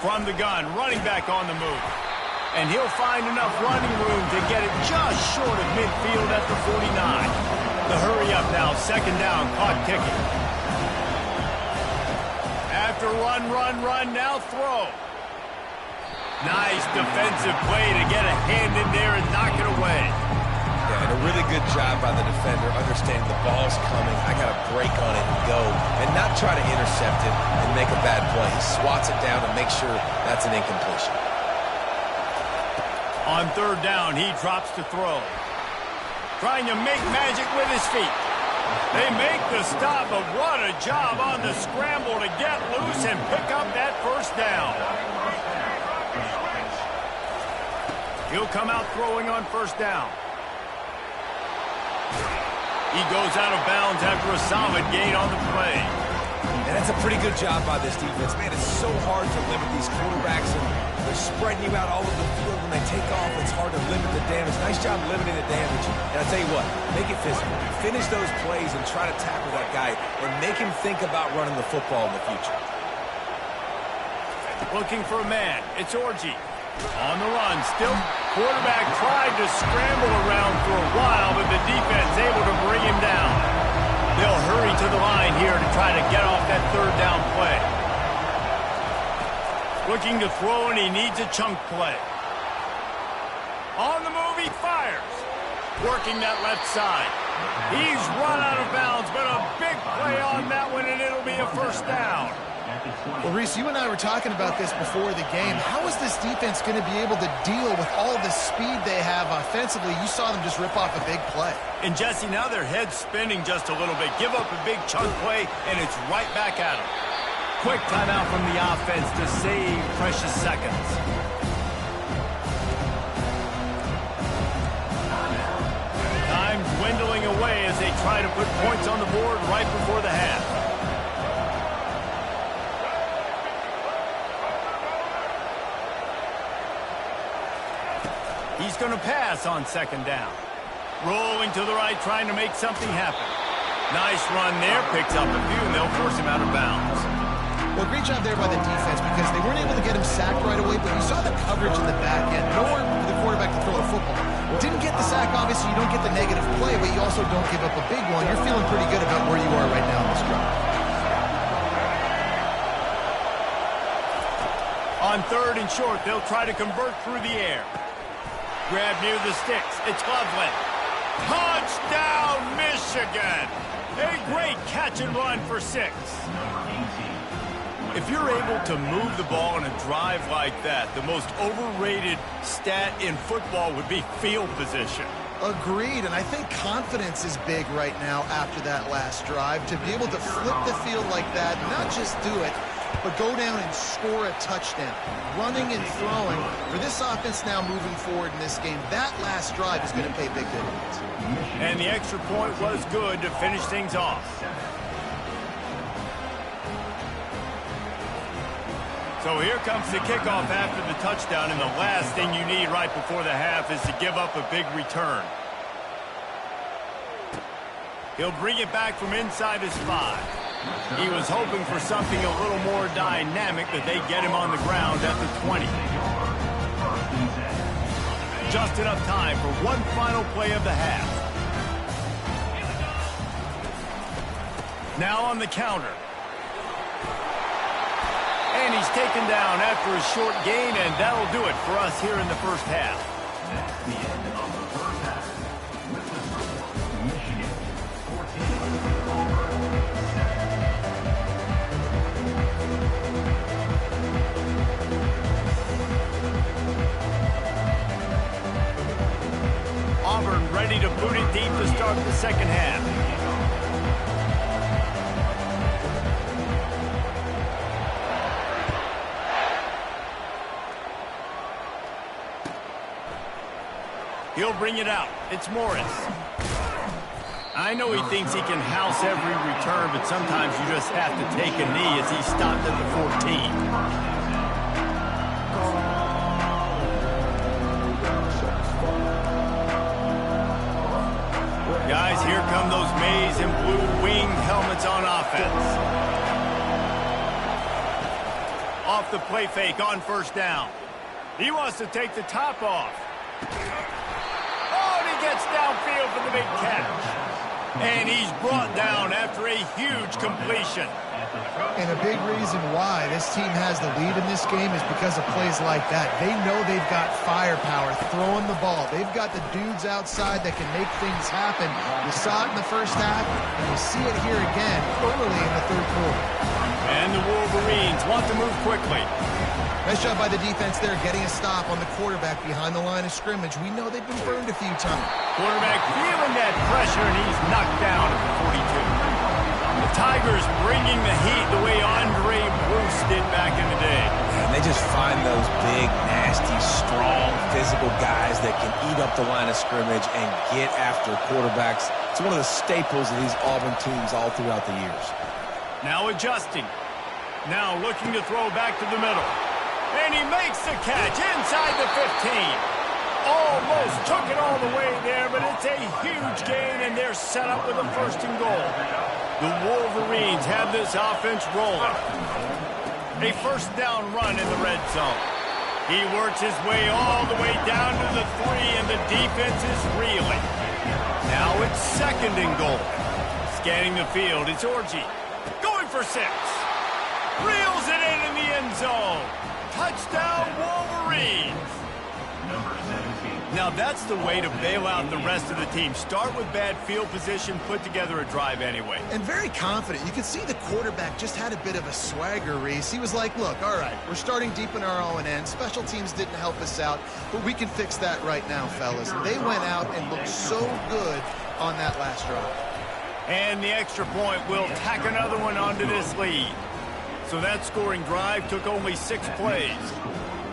From the gun, running back on the move. And he'll find enough running room to get it just short of midfield at the 49. The hurry up now, second down, clock ticking. After run, now throw. Nice defensive play to get a hand in there and knock it away. Yeah, and a really good job by the defender, understanding the ball's coming. I got to break on it and go, and not try to intercept it and make a bad play. He swats it down and makes sure that's an incompletion. On third down, he drops to throw. Trying to make magic with his feet. They make the stop, but what a job on the scramble to get loose and pick up that first down. He'll come out throwing on first down. He goes out of bounds after a solid gain on the play. And that's a pretty good job by this defense. Man, it's so hard to limit these quarterbacks, and they're spreading you out all over the field. When they take off, it's hard to limit the damage. Nice job limiting the damage. And I'll tell you what, make it physical. Finish those plays and try to tackle that guy and make him think about running the football in the future. Looking for a man. It's Orji. On the run, still quarterback tried to scramble around for a while, but the defense able to bring him down. They'll hurry to the line here to try to get off that third down play. Looking to throw, and he needs a chunk play. On the move, he fires. Working that left side. He's run out of bounds, but a big play on that one, and it'll be a first down. Well, Reese, you and I were talking about this before the game. How is this defense going to be able to deal with all the speed they have offensively? You saw them just rip off a big play. And, Jesse, now their head's spinning just a little bit. Give up a big chunk play, and it's right back at them. Quick timeout from the offense to save precious seconds. Time dwindling away as they try to put points on the board right before the half. just going to pass on second down. Rolling to the right, trying to make something happen. Nice run there, picks up a few, and they'll force him out of bounds. Well, great job there by the defense because they weren't able to get him sacked right away, but you saw the coverage in the back end. Nowhere for the quarterback to throw a football. Didn't get the sack, obviously. You don't get the negative play, but you also don't give up a big one. You're feeling pretty good about where you are right now in this drive. On third and short, they'll try to convert through the air. Grab near the sticks. It's Loveland. Touchdown, Michigan! A great catch and run for 6. If you're able to move the ball in a drive like that, the most overrated stat in football would be field position. Agreed, and I think confidence is big right now after that last drive. To be able to flip the field like that, not just do it, but go down and score a touchdown. Running and throwing. For this offense now moving forward in this game, that last drive is going to pay big dividends. And the extra point was good to finish things off. So here comes the kickoff after the touchdown, and the last thing you need right before the half is to give up a big return. He'll bring it back from inside his 5. He was hoping for something a little more dynamic, but they get him on the ground at the 20. Just enough time for one final play of the half. Now on the counter. And he's taken down after a short gain, and that'll do it for us here in the first half. That's the end of the first half. With the score, Michigan 14. Auburn ready to boot it deep to start the second half. He'll bring it out. It's Morris. I know he thinks he can house every return, but sometimes you just have to take a knee as he stopped at the 14. Guys, here come those maize and blue winged helmets on offense. Off the play fake on first down. He wants to take the top off. Gets downfield for the big catch. And he's brought down after a huge completion. And a big reason why this team has the lead in this game is because of plays like that. They know they've got firepower throwing the ball. They've got the dudes outside that can make things happen. You saw it in the first half, and you see it here again early in the third quarter. And the Wolverines want to move quickly. Nice job by the defense there, getting a stop on the quarterback behind the line of scrimmage. We know they've been burned a few times. Quarterback feeling that pressure, and he's knocked down at the 42. The Tigers bringing the heat the way Andre Bruce did back in the day. And they just find those big, nasty, strong, physical guys that can eat up the line of scrimmage and get after quarterbacks. It's one of the staples of these Auburn teams all throughout the years. Now adjusting. Now looking to throw back to the middle. And he makes the catch inside the 15. Almost took it all the way there, but it's a huge gain, and they're set up with a first and goal. The Wolverines have this offense rolling. A first down run in the red zone. He works his way all the way down to the 3, and the defense is reeling. Now it's second and goal. Scanning the field, it's Orji. Going for 6. Reels it in the end zone. Touchdown, Wolverines. Now that's the way to bail out the rest of the team. Start with bad field position, put together a drive anyway. And very confident. You could see the quarterback just had a bit of a swagger, Reese. He was like, look, all right, we're starting deep in our own end. Special teams didn't help us out, but we can fix that right now, fellas. And they went out and looked so good on that last drive. And the extra point will tack another one onto this lead. So that scoring drive took only 6 plays.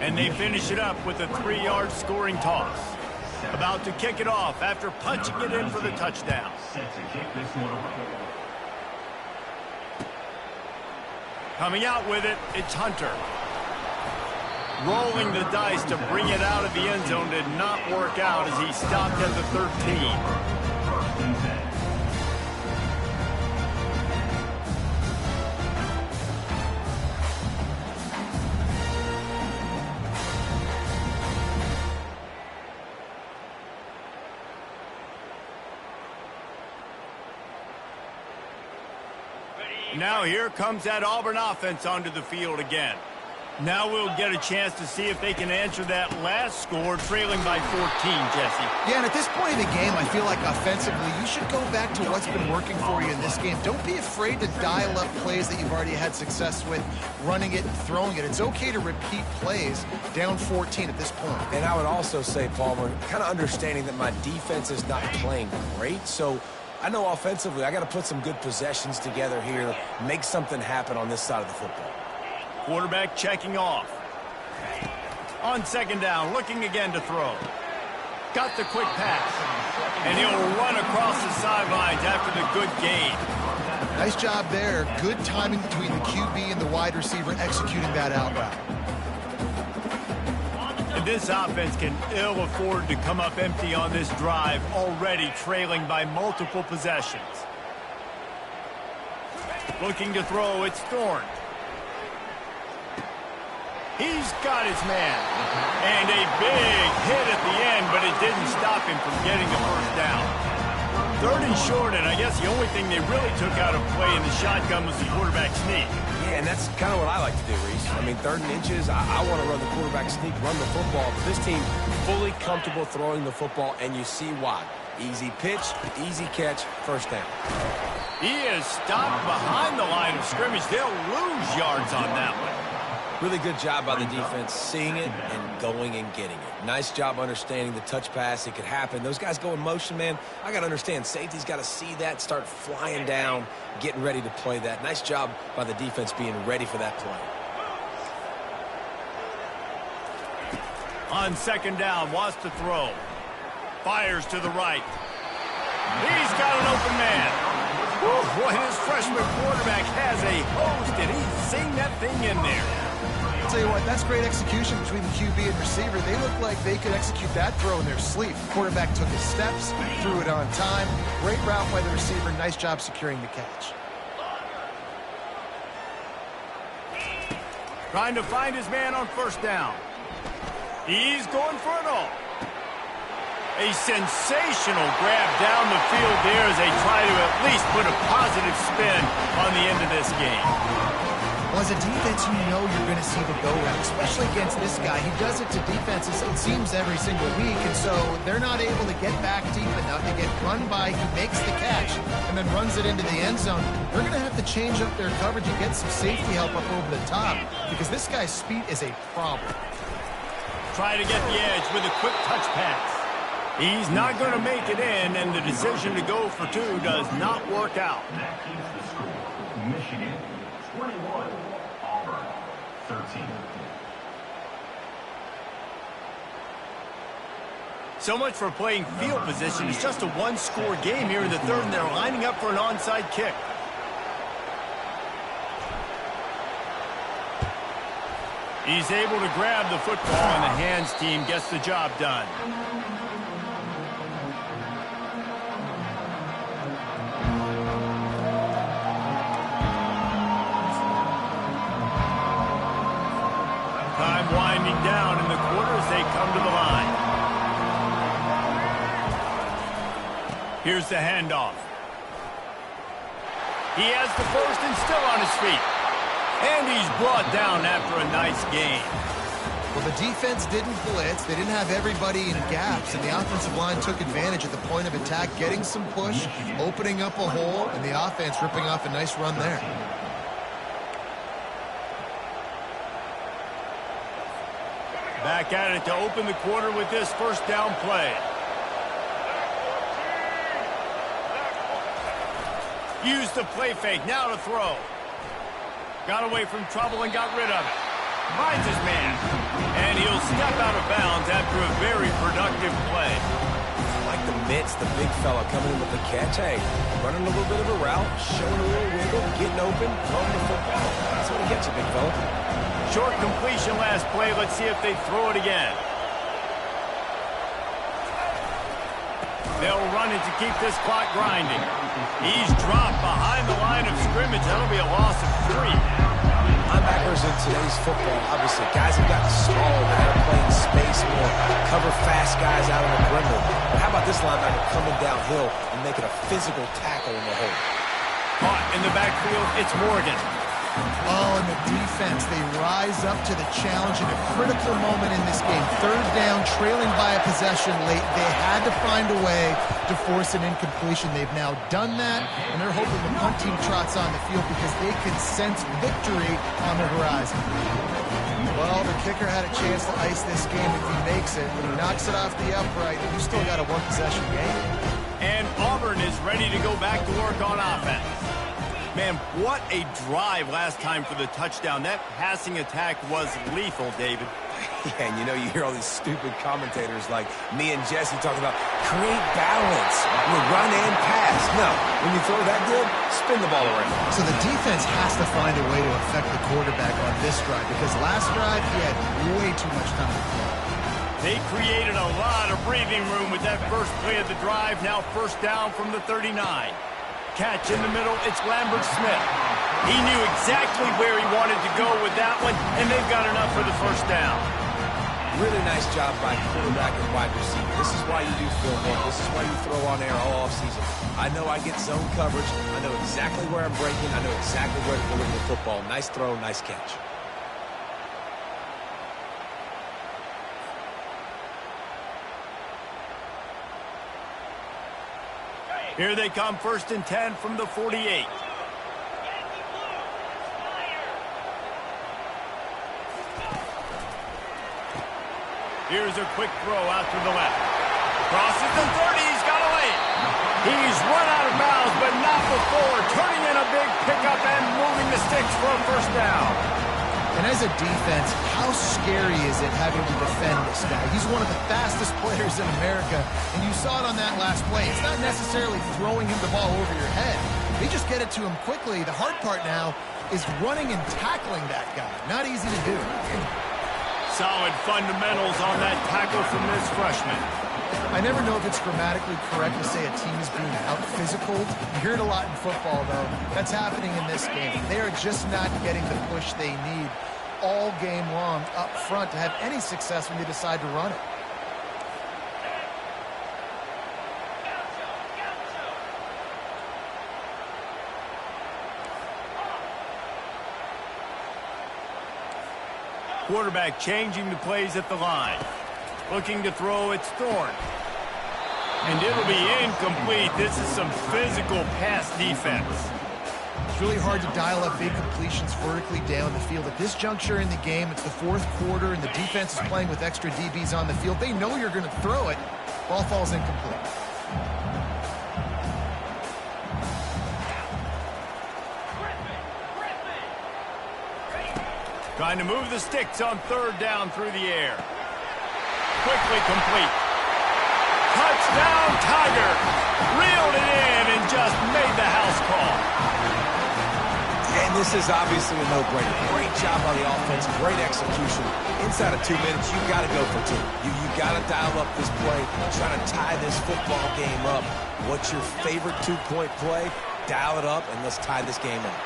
And they finish it up with a 3-yard scoring toss. About to kick it off after punching it in for the touchdown. Coming out with it, it's Hunter. Rolling the dice to bring it out of the end zone did not work out as he stopped at the 13. Now here comes that Auburn offense onto the field again. Now we'll get a chance to see if they can answer that last score, trailing by 14, Jesse. Yeah, and at this point in the game, I feel like offensively, you should go back to what's been working for you in this game. Don't be afraid to dial up plays that you've already had success with, running it and throwing it. It's okay to repeat plays down 14 at this point. And I would also say, Palmer, kind of understanding that my defense is not playing great, so I know offensively I got to put some good possessions together here, make something happen on this side of the football. Quarterback checking off. On second down, looking again to throw. Got the quick pass. And he'll run across the sidelines after the good gain. Nice job there. Good timing between the QB and the wide receiver executing that out route. And this offense can ill afford to come up empty on this drive, already trailing by multiple possessions. Looking to throw, it's Thorne. He's got his man. And a big hit at the end, but it didn't stop him from getting the first down. Third and short, and I guess the only thing they really took out of play in the shotgun was the quarterback sneak. Yeah, and that's kind of what I like to do, Reese. I mean, 3rd and inches, I want to run the quarterback sneak, run the football. But this team fully comfortable throwing the football, and you see why. Easy pitch, easy catch, first down. He is stopped behind the line of scrimmage. They'll lose yards on that one. Really good job by the defense seeing it and going and getting it. Nice job understanding the touch pass. It could happen. Those guys go in motion, man. I got to understand. Safety's got to see that, start flying down, getting ready to play that. Nice job by the defense being ready for that play. On second down, wants to throw. Fires to the right. He's got an open man. Whew, boy, his freshman quarterback has a host, and he's seen that thing in there. I'll tell you what, that's great execution between the QB and receiver. They look like they could execute that throw in their sleep. Quarterback took his steps, threw it on time. Great route by the receiver. Nice job securing the catch. Trying to find his man on first down. He's going for it all. A sensational grab down the field there as they try to at least put a positive spin on the end of this game. Well, as a defense, you know you're going to see the go route, especially against this guy. He does it to defenses, it seems, every single week, and so they're not able to get back deep enough. They get run by, he makes the catch, and then runs it into the end zone. They're going to have to change up their coverage and get some safety help up over the top because this guy's speed is a problem. Try to get the edge with a quick touch pass. He's not going to make it in, and the decision to go for two does not work out. Michigan, 21. Auburn, 13. So much for playing field position. It's just a one-score game here in the third, and they're lining up for an onside kick. He's able to grab the football, and the hands team gets the job done. Time winding down in the quarter as they come to the line. Here's the handoff. He has the first and still on his feet. And he's brought down after a nice gain. Well, the defense didn't blitz. They didn't have everybody in gaps, and the offensive line took advantage at the point of attack, getting some push, opening up a hole, and the offense ripping off a nice run there. Back at it to open the quarter with this first down play. Use the play fake, now to throw. Got away from trouble and got rid of it. Finds his man. And he'll step out of bounds after a very productive play. Like the mitts, the big fella coming in with the catch. Hey, running a little bit of a route, showing a little wiggle, getting open, throwing the football. That's what he gets, a big fella. short completion last play. Let's see if they throw it again. They'll run it to keep this clock grinding. He's dropped behind the line of scrimmage. That'll be a loss of 3. Linebackers in today's football, obviously, guys have gotten smaller. They got to play in space more, cover fast guys out on the perimeter. But how about this linebacker coming downhill and making a physical tackle in the hole? Caught in the backfield, it's Morgan. Oh, and the defense, they rise up to the challenge in a critical moment in this game. Third down, trailing by a possession late. They had to find a way to force an incompletion. They've now done that, and they're hoping the punt team trots on the field because they can sense victory on the horizon. Well, the kicker had a chance to ice this game if he makes it, but he knocks it off the upright, and you still got a one-possession game. And Auburn is ready to go back to work on offense. Man, what a drive last time for the touchdown. That passing attack was lethal, David. Yeah, and you hear all these stupid commentators like me and Jesse talking about create balance, run and pass. No, when you throw that good, spin the ball around. So the defense has to find a way to affect the quarterback on this drive because last drive he had way too much time to throw. They created a lot of breathing room with that first play of the drive. Now first down from the 39. Catch in the middle, it's Lambert Smith. He knew exactly where he wanted to go with that one, and they've got enough for the first down. Really nice job by quarterback and wide receiver. This is why you do film work. This is why you throw on air all offseason. I know I get zone coverage. I know exactly where I'm breaking. I know exactly where to deliver the football. Nice throw, nice catch. Here they come, 1st and 10 from the 48. Here's a quick throw out to the left. Crosses the 30, he's got away. He's run out of bounds, but not before. Turning in a big pickup and moving the sticks for a first down. And as a defense, how scary is it having to defend this guy? He's one of the fastest players in America, and you saw it on that last play. It's not necessarily throwing him the ball over your head. They just get it to him quickly. The hard part now is running and tackling that guy. Not easy to do. Solid fundamentals on that tackle from this freshman. I never know if it's grammatically correct to say a team is being out-physical. You hear it a lot in football, though. That's happening in this game. They are just not getting the push they need all game long up front to have any success when they decide to run it. Quarterback changing the plays at the line. Looking to throw, it's Thorne. And it'll be incomplete. This is some physical pass defense. It's really hard to dial up big completions vertically down the field. At this juncture in the game, it's the 4th quarter, and the defense is playing with extra DBs on the field. They know you're going to throw it. Ball falls incomplete. Trying to move the sticks on 3rd down through the air. Quickly complete. Touchdown, Tiger. Reeled it in and just made the house call. And this is obviously a no-brainer. Great job on the offense, great execution. Inside of 2 minutes, you've got to go for 2. You got to dial up this play, try to tie this football game up. What's your favorite 2-point play? Dial it up, and let's tie this game up.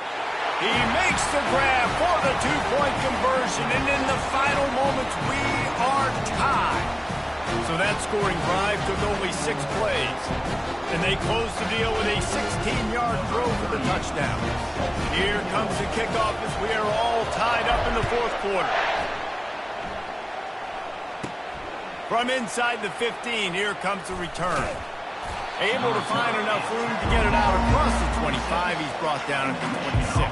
He makes the grab for the 2-point conversion, and in the final moments, we are tied. So that scoring drive took only 6 plays, and they closed the deal with a 16-yard throw for the touchdown. Here comes the kickoff as we are all tied up in the 4th quarter. From inside the 15, here comes the return. Able to find enough room to get it out across the 25. He's brought down at the 26.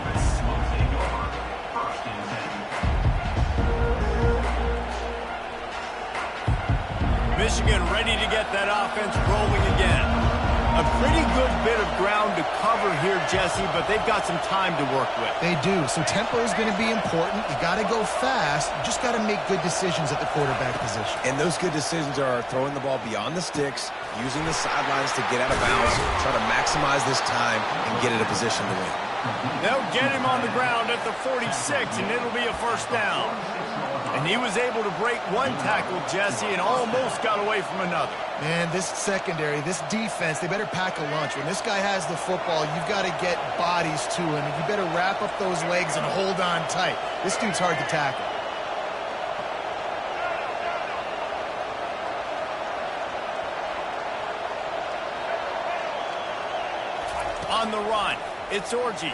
Michigan ready to get that offense rolling again. A pretty good bit of ground to cover here, Jesse, but they've got some time to work with. They do. So tempo is going to be important. You got to go fast. You just got to make good decisions at the quarterback position. And those good decisions are throwing the ball beyond the sticks, using the sidelines to get out of bounds, try to maximize this time and get in a position to win. They'll get him on the ground at the 46, and it'll be a first down. And he was able to break one tackle, Jesse, and almost got away from another. Man, this secondary, this defense, they better pack a lunch. When this guy has the football, you've got to get bodies to him. You better wrap up those legs and hold on tight. This dude's hard to tackle. On the run, it's Orji.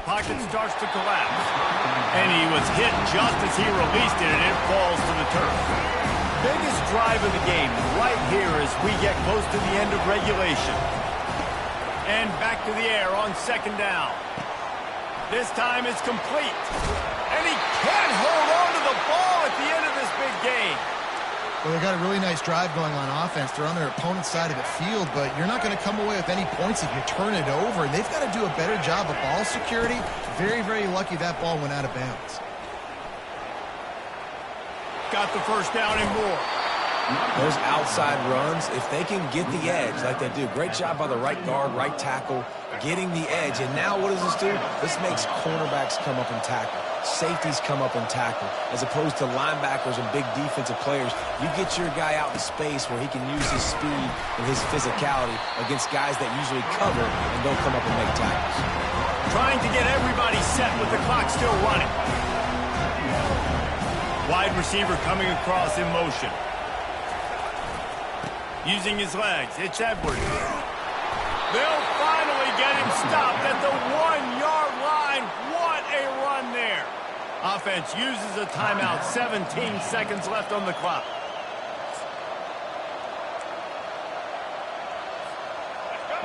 Pocket starts to collapse. And he was hit just as he released it, and it falls to the turf. Biggest drive of the game right here as we get close to the end of regulation. And back to the air on second down. This time it's complete. And he can't hold on to the ball at the end of this big game. Well, they got a really nice drive going on offense. They're on their opponent's side of the field, but you're not going to come away with any points if you turn it over. And they've got to do a better job of ball security. Very, very lucky that ball went out of bounds. Got the first down and more. Those outside runs, if they can get the edge like they do, great job by the right guard, right tackle, getting the edge. And now what does this do? This makes cornerbacks come up and tackle. Safeties come up and tackle. As opposed to linebackers and big defensive players, you get your guy out in space where he can use his speed and his physicality against guys that usually cover and don't come up and make tackles. Trying to get everybody set with the clock still running. Wide receiver coming across in motion. Using his legs, it's Edwards. They'll finally get him stopped at the 1-yard line. What a run there. Offense uses a timeout, 17 seconds left on the clock.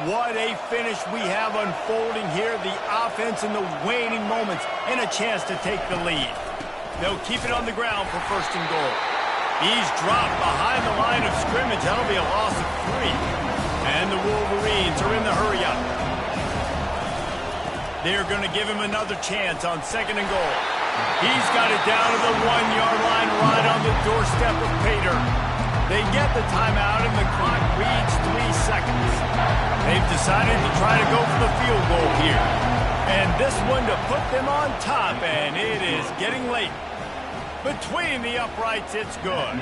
What a finish we have unfolding here. The offense in the waning moments and a chance to take the lead. They'll keep it on the ground for first and goal. He's dropped behind the line of scrimmage. That'll be a loss of 3. And the Wolverines are in the hurry-up. They're going to give him another chance on second and goal. He's got it down to the 1-yard line right on the doorstep of Pater. They get the timeout, and the clock reads 3 seconds. They've decided to try to go for the field goal here. And this one to put them on top, and it is getting late. Between the uprights, it's good.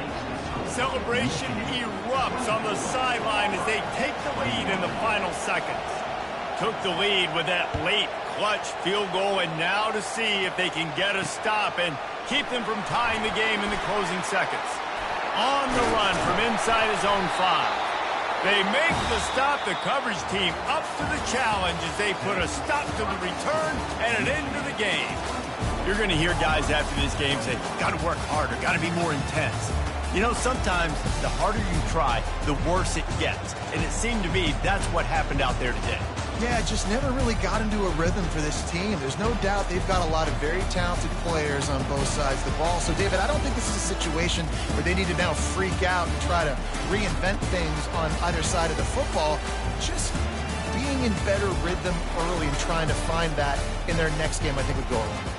Celebration erupts on the sideline as they take the lead in the final seconds. Took the lead with that late clutch field goal, and now to see if they can get a stop and keep them from tying the game in the closing seconds. On the run from inside his own 5. They make the stop. The coverage team up to the challenge as they put a stop to the return and an end to the game. You're going to hear guys after this game say, got to work harder, got to be more intense. You know, sometimes the harder you try, the worse it gets. And it seemed to me that's what happened out there today. Yeah, it just never really got into a rhythm for this team. There's no doubt they've got a lot of very talented players on both sides of the ball. So, David, I don't think this is a situation where they need to now freak out and try to reinvent things on either side of the football. Just being in better rhythm early and trying to find that in their next game, I think would go a long way.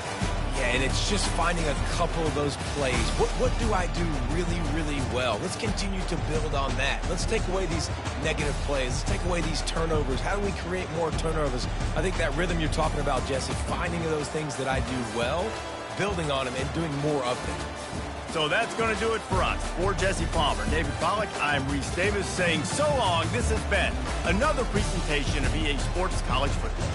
Yeah, and it's just finding a couple of those plays. What do I do really, really well? Let's continue to build on that. Let's take away these negative plays. Let's take away these turnovers. How do we create more turnovers? I think that rhythm you're talking about, Jesse, finding those things that I do well, building on them, and doing more of them. So that's going to do it for us. For Jesse Palmer, David Pollack, I'm Reese Davis saying so long. This has been another presentation of EA Sports College Football.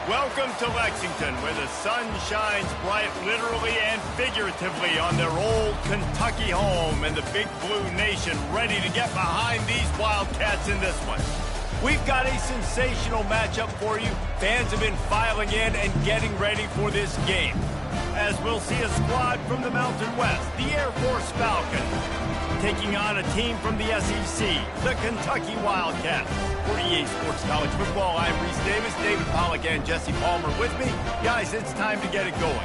Welcome to Lexington, where the sun shines bright literally and figuratively on their old Kentucky home, and the Big Blue Nation ready to get behind these Wildcats in this one. We've got a sensational matchup for you. Fans have been filing in and getting ready for this game, as we'll see a squad from the Mountain West, the Air Force Falcons, taking on a team from the SEC, the Kentucky Wildcats. For EA Sports College Football, I'm Reese Davis, David Pollack, and Jesse Palmer with me. Guys, it's time to get it going.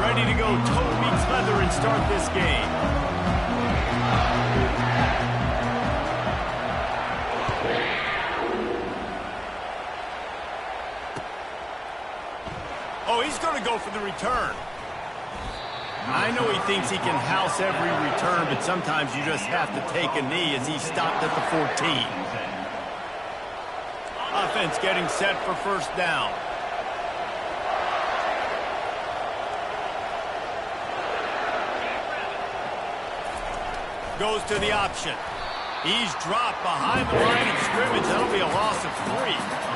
Ready to go toe meets leather and start this game. Oh, he's going to go for the return. I know he thinks he can house every return, but sometimes you just have to take a knee as he stopped at the 14. Offense getting set for first down. Goes to the option. He's dropped behind the line of scrimmage. That'll be a loss of 3.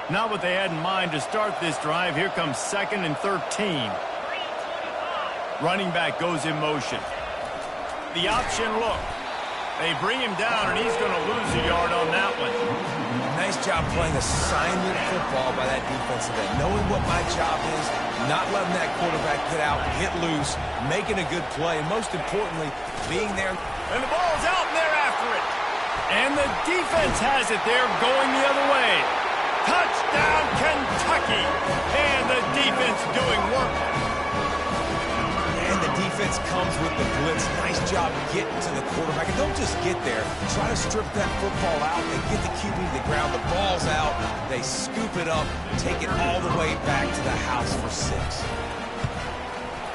Not what they had in mind to start this drive. Here comes 2nd and 13. Running back goes in motion. The option look. They bring him down, and he's going to lose a yard on that one. Nice job playing assignment football by that defensive end. Knowing what my job is, not letting that quarterback get out, get loose, making a good play, and most importantly, being there. And the ball's out, and they're after it. And the defense has it there, going the other way. Touchdown, Kentucky! And the defense doing work. And the defense comes with the blitz. Nice job getting to the quarterback. And don't just get there. Try to strip that football out. They get the QB to the ground. The ball's out. They scoop it up, take it all the way back to the house for 6.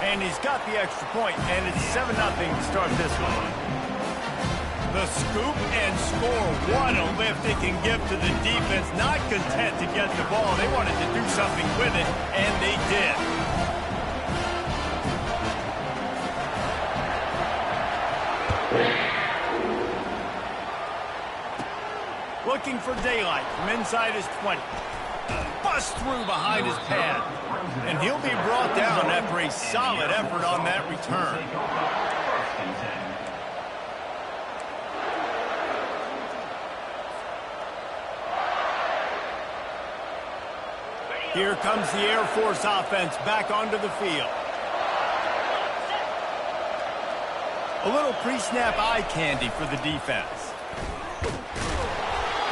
And he's got the extra point, and it's 7-0 to start this one. The scoop and score. What a lift it can give to the defense. Not content to get the ball. They wanted to do something with it, and they did. Looking for daylight from inside his 20. Bust through behind his pad. And he'll be brought down after a solid effort on that return. Here comes the Air Force offense back onto the field. A little pre-snap eye candy for the defense.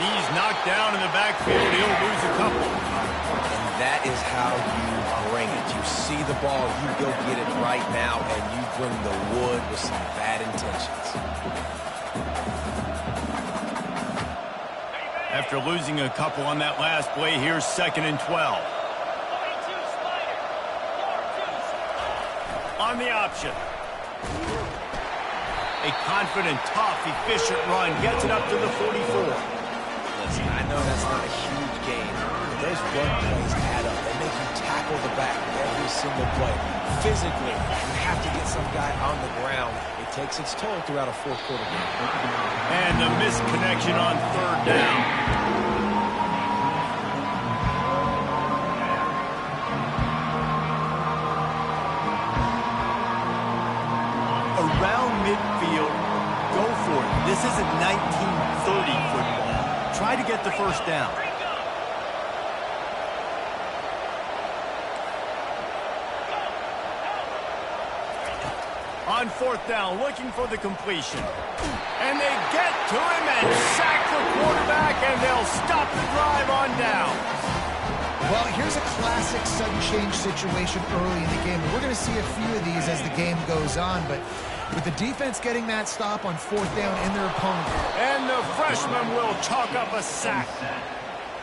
He's knocked down in the backfield. He'll lose a couple. And that is how you bring it. You see the ball, you go get it right now, and you bring the wood with some bad intentions. After losing a couple on that last play, here's 2nd and 12. On the option. A confident, tough, efficient run gets it up to the 44. Listen, I know that's not a huge gain, but those run plays add up. They make you tackle the back every single play. Physically, you have to get some guy on the ground. It takes its toll throughout a fourth-quarter game. And the missed connection on 3rd down. Around midfield, go for it. This isn't 1930 football. Try to get the first down. On 4th down, looking for the completion. And they get to him and sack the quarterback, and they'll stop the drive on down. Well, here's a classic sudden change situation early in the game. We're going to see a few of these as the game goes on, but with the defense getting that stop on 4th down in their opponent. And the freshman will chalk up a sack.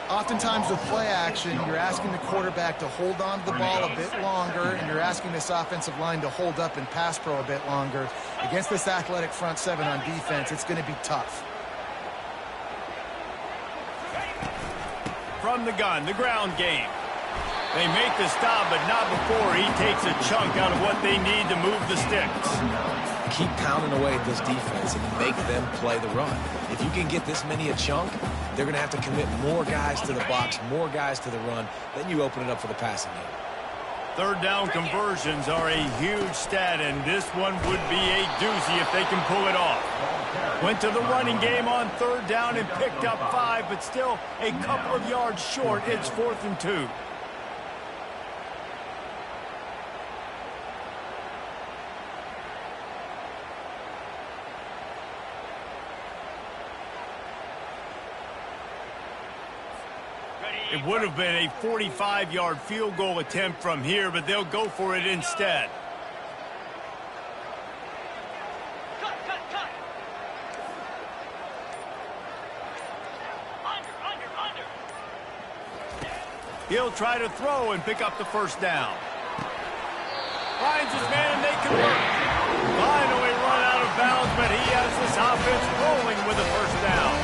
Oftentimes with play action, you're asking the quarterback to hold on to the ball a bit longer, and you're asking this offensive line to hold up and pass pro a bit longer. Against this athletic front seven on defense, it's going to be tough. From the gun, the ground game. They make the stop, but not before he takes a chunk out of what they need to move the sticks. Keep pounding away at this defense and make them play the run. If you can get this many a chunk, they're going to have to commit more guys to the box, more guys to the run. Then you open it up for the passing game. 3rd down conversions are a huge stat, and this one would be a doozy if they can pull it off. Went to the running game on 3rd down and picked up 5, but still a couple of yards short. It's 4th and 2. It would have been a 45-yard field goal attempt from here, but they'll go for it instead. He'll try to throw and pick up the 1st down. Finds his man and they convert. Finally run out of bounds, but he has this offense rolling with a 1st down.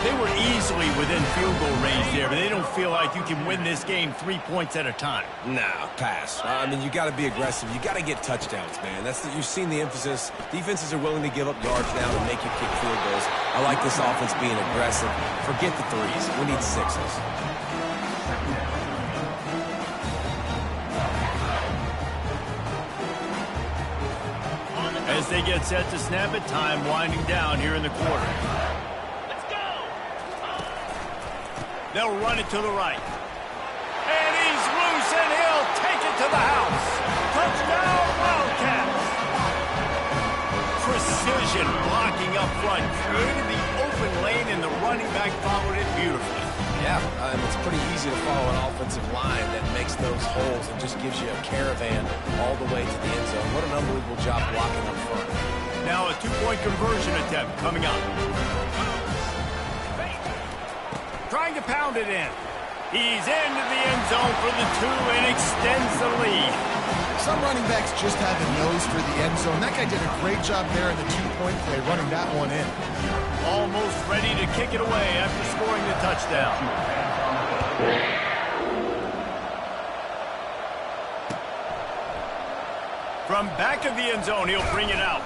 They were easily within field goal range there, but they don't feel like you can win this game 3 points at a time. No, pass. I mean, you got to be aggressive. You got to get touchdowns, man. You've seen the emphasis. Defenses are willing to give up yards now and make you kick field goals. I like this offense being aggressive. Forget the 3s. We need 6s. As they get set to snap it, time winding down here in the quarter. They'll run it to the right. And he's loose, and he'll take it to the house. Touchdown, Wildcats. Precision blocking up front. Created the open lane, and the running back followed it beautifully. Yeah, it's pretty easy to follow an offensive line that makes those holes and just gives you a caravan all the way to the end zone. What an unbelievable job blocking up front. Now a 2-point conversion attempt coming up. Trying to pound it in. He's into the end zone for the 2 and extends the lead. Some running backs just have a nose for the end zone. That guy did a great job there in the 2-point play, running that one in. Almost ready to kick it away after scoring the touchdown. From back of the end zone, he'll bring it out.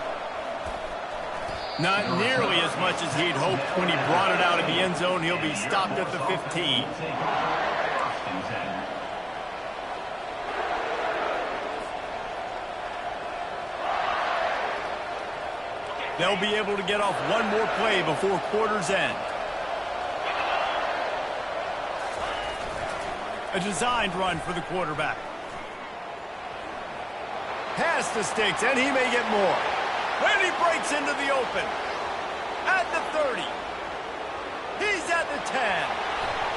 Not nearly as much as he'd hoped when he brought it out of the end zone. He'll be stopped at the 15. They'll be able to get off one more play before quarter's end. A designed run for the quarterback. Past the sticks, and he may get more. And he breaks into the open. At the 30. He's at the 10.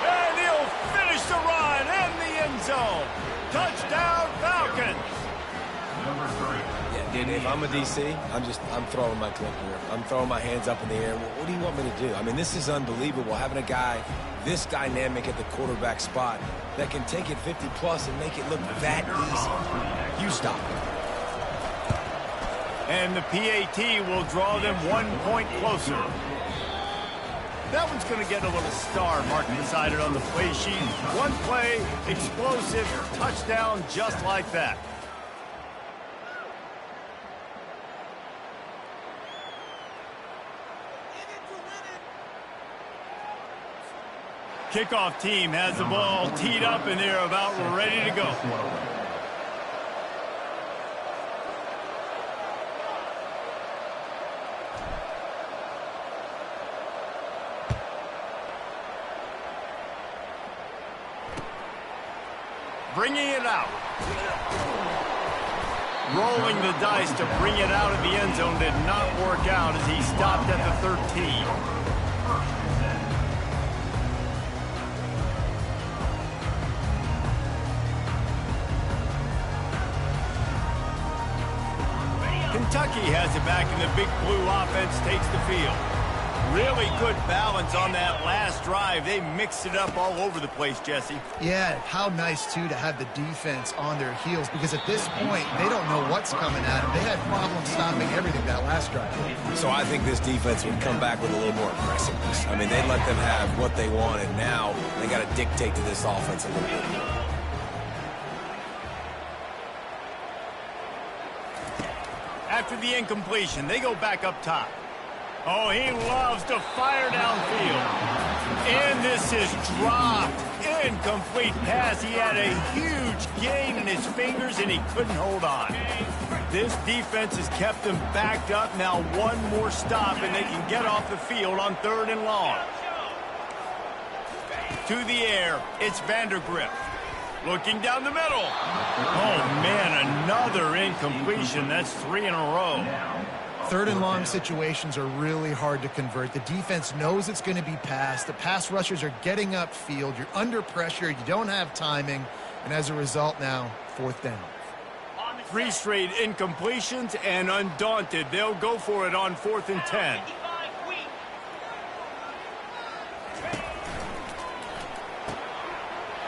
And he'll finish the run in the end zone. Touchdown, Falcons. Yeah, dude, if I'm a DC, I'm throwing my clip here. I'm throwing my hands up in the air. What do you want me to do? I mean, this is unbelievable, having a guy this dynamic at the quarterback spot that can take it 50-plus and make it look that easy. You stop it. And the PAT will draw them 1 point closer. That one's going to get a little star marked beside it on the play sheet. One play, explosive, touchdown just like that. Kickoff team has the ball teed up and they're about ready to go. Bringing it out. Rolling the dice to bring it out of the end zone did not work out as he stopped at the 13. Kentucky has it back, and the Big Blue offense takes the field. Really good balance on that last drive. They mixed it up all over the place, Jesse. Yeah, how nice, too, to have the defense on their heels, because at this point, they don't know what's coming at them. They had problems stopping everything that last drive. So I think this defense would come back with a little more aggressiveness. I mean, they'd let them have what they wanted. Now they got to dictate to this offense a little bit. After the incompletion, they go back up top. Oh, he loves to fire downfield. And this is dropped. Incomplete pass. He had a huge gain in his fingers, and he couldn't hold on. This defense has kept them backed up. Now one more stop, and they can get off the field on 3rd and long. To the air, it's Vandergrift. Looking down the middle. Oh, man, another incompletion. That's 3 in a row. 3rd and long situations are really hard to convert. The defense knows it's going to be passed. The pass rushers are getting upfield. You're under pressure. You don't have timing. And as a result now, 4th down. 3 straight incompletions, and undaunted, they'll go for it on 4th and 10.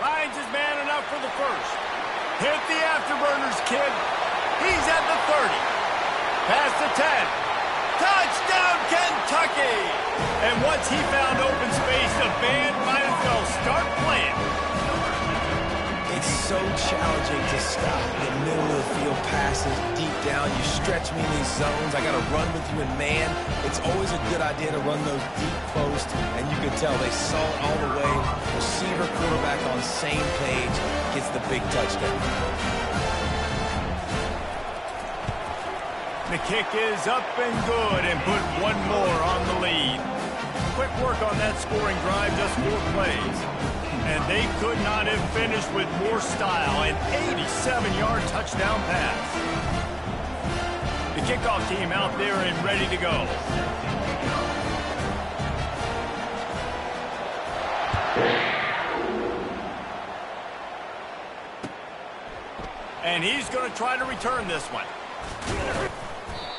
Finds his man enough for the first. Hit the afterburners, kid. He's at the 30. Past the 10. Touchdown, Kentucky! And once he found open space, the band might as well start playing. It's so challenging to stop the middle of the field passes deep down. You stretch me in these zones. I got to run with you in man. It's always a good idea to run those deep posts, and you can tell they saw it all the way. Receiver, quarterback on the same page, gets the big touchdown. The kick is up and good, and put one more on the lead. Quick work on that scoring drive, just 4 plays. And they could not have finished with more style. An 87-yard touchdown pass. The kickoff team out there and ready to go. And he's going to try to return this one.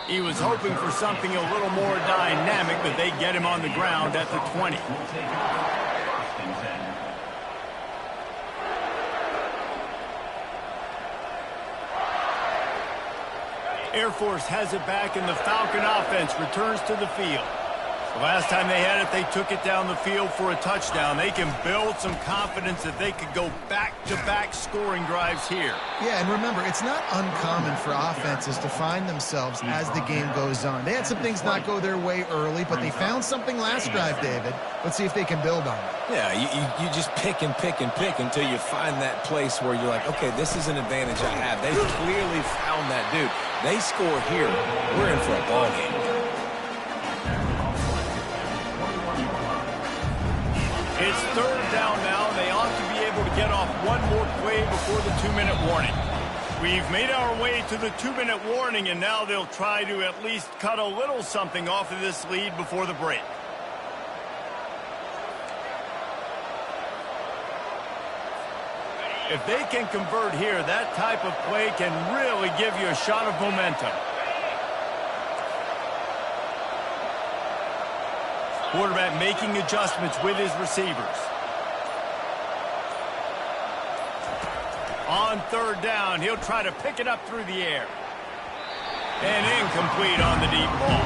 He was hoping for something a little more dynamic, but they get him on the ground at the 20. Air Force has it back, and the Falcon offense returns to the field. The last time they had it, they took it down the field for a touchdown. They can build some confidence that they could go back-to-back scoring drives here. Yeah, and remember, it's not uncommon for offenses to find themselves as the game goes on. They had some things not go their way early, but they found something last drive, David. Let's see if they can build on it. Yeah, you just pick and pick and pick until you find that place where you're like, okay, this is an advantage I have. They clearly found that dude. They score here. We're in for a ball game. It's 3rd down now. They ought to be able to get off one more play before the 2-minute warning. We've made our way to the 2-minute warning, and now they'll try to at least cut a little something off of this lead before the break. If they can convert here, that type of play can really give you a shot of momentum. Quarterback making adjustments with his receivers. On 3rd down, he'll try to pick it up through the air. And incomplete on the deep ball.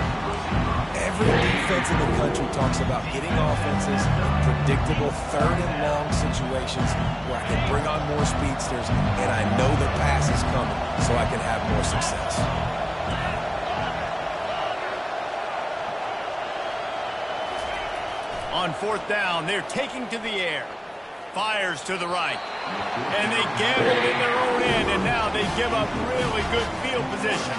Every defense in the country talks about getting offenses in predictable 3rd and long situations where I can bring on more speedsters and I know the pass is coming so I can have more success. On 4th down, they're taking to the air. Fires to the right. And they gambled in their own end, and now they give up really good field position.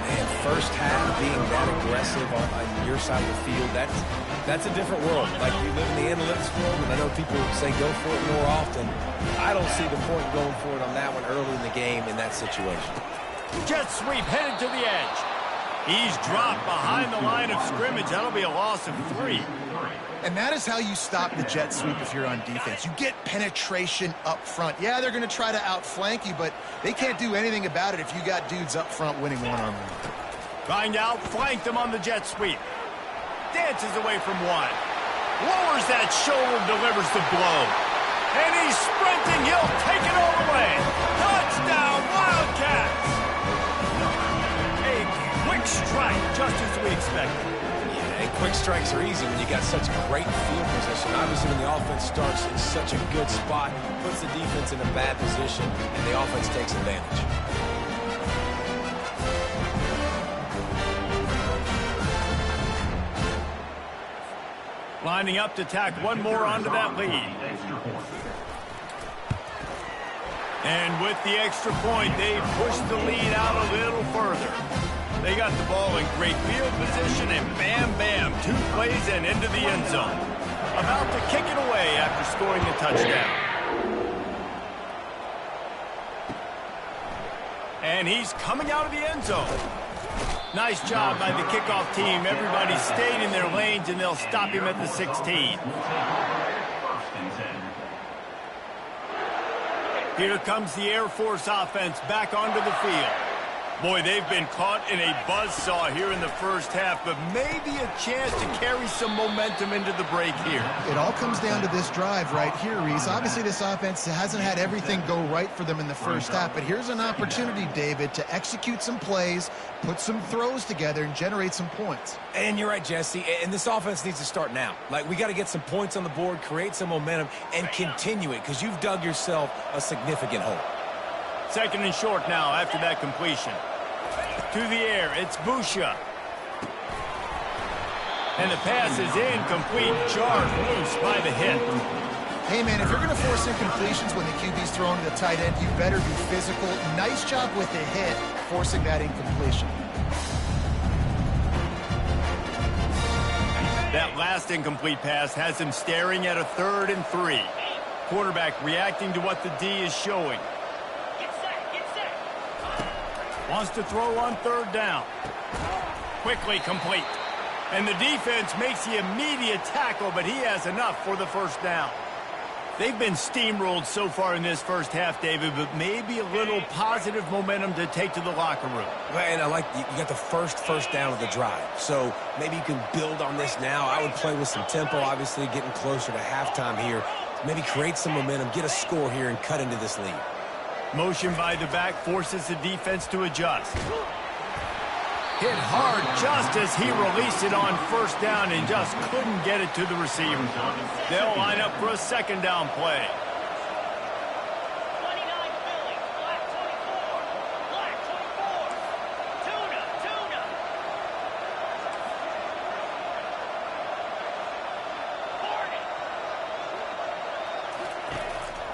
Man, first half being that aggressive on your side of the field, that's a different world. Like, you live in the analytics world, and I know people say go for it more often. I don't see the point going for it on that one early in the game in that situation. Jet sweep headed to the edge. He's dropped behind the line of scrimmage. That'll be a loss of 3. And that is how you stop the jet sweep if you're on defense. You get penetration up front. Yeah, they're going to try to outflank you, but they can't do anything about it if you got dudes up front winning one-on-one. Trying to outflank them on the jet sweep. Dances away from one. Lowers that shoulder, delivers the blow. And he's sprinting. He'll take it all the way. Touchdown, Wildcats! A quick strike, just as we expected. Yeah, and quick strikes are easy when you got such great field position. Obviously, when the offense starts in such a good spot, puts the defense in a bad position, and the offense takes advantage. Lining up to tack one more onto that lead. And with the extra point, they pushed the lead out a little further. They got the ball in great field position, and bam, bam, 2 plays and into the end zone. About to kick it away after scoring the touchdown. And he's coming out of the end zone. Nice job by the kickoff team. Everybody stayed in their lanes, and they'll stop him at the 16. Here comes the Air Force offense back onto the field. Boy, they've been caught in a buzzsaw here in the first half, but maybe a chance to carry some momentum into the break here. It all comes down to this drive right here, Reese. Obviously, this offense hasn't had everything go right for them in the first half, but here's an opportunity, David, to execute some plays, put some throws together, and generate some points. And you're right, Jesse, and this offense needs to start now. Like, we got to get some points on the board, create some momentum, and continue it, because you've dug yourself a significant hole. 2nd and short now after that completion. To the air, it's Busha. And the pass is incomplete, jarred loose by the hit. Hey, man, if you're going to force incompletions when the QB's throwing to the tight end, you better be physical. Nice job with the hit, forcing that incompletion. That last incomplete pass has him staring at a 3rd and 3. Quarterback reacting to what the D is showing. Wants to throw on 3rd down. Quickly complete. And the defense makes the immediate tackle, but he has enough for the first down. They've been steamrolled so far in this first half, David, but maybe a little positive momentum to take to the locker room. And I like you got the first down of the drive. So maybe you can build on this now. I would play with some tempo, obviously getting closer to halftime here. Maybe create some momentum, get a score here, and cut into this lead. Motion by the back forces the defense to adjust. Hit hard just as he released it on 1st down and just couldn't get it to the receiver. They'll line up for a 2nd down play.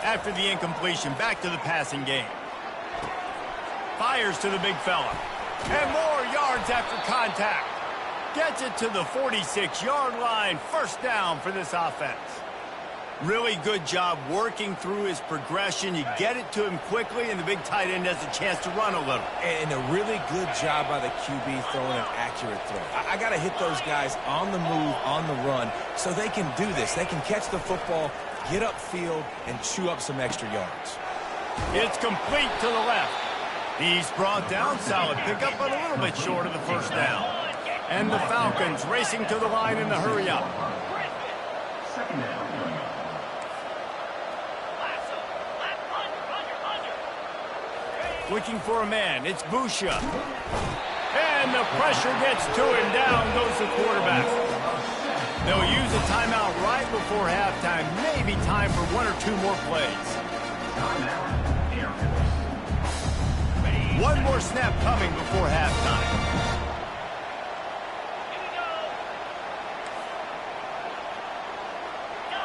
After the incompletion, back to the passing game. Fires to the big fella. And more yards after contact. Gets it to the 46-yard line. 1st down for this offense. Really good job working through his progression. You get it to him quickly, and the big tight end has a chance to run a little. And a really good job by the QB throwing an accurate throw. I got to hit those guys on the move, on the run, so they can do this. They can catch the football, get upfield, and chew up some extra yards. It's complete to the left. He's brought down. Solid pickup, but a little bit short of the 1st down. And the Falcons racing to the line in the hurry-up. 2nd down. Looking for a man. It's Busha. And the pressure gets to him. Down goes the quarterback. They'll use a timeout right before halftime. Maybe time for 1 or 2 more plays. One more snap coming before halftime.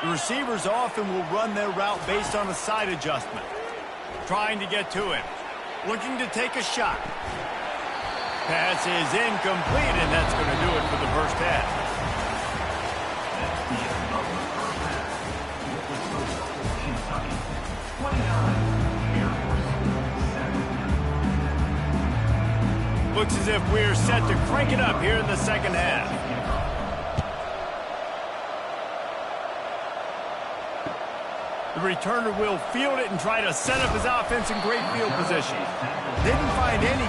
The receivers often will run their route based on a side adjustment. Trying to get to him. Looking to take a shot. Pass is incomplete, and that's going to do it for the first half. Looks as if we're set to crank it up here in the 2nd half. The returner will field it and try to set up his offense in great field position. Didn't find any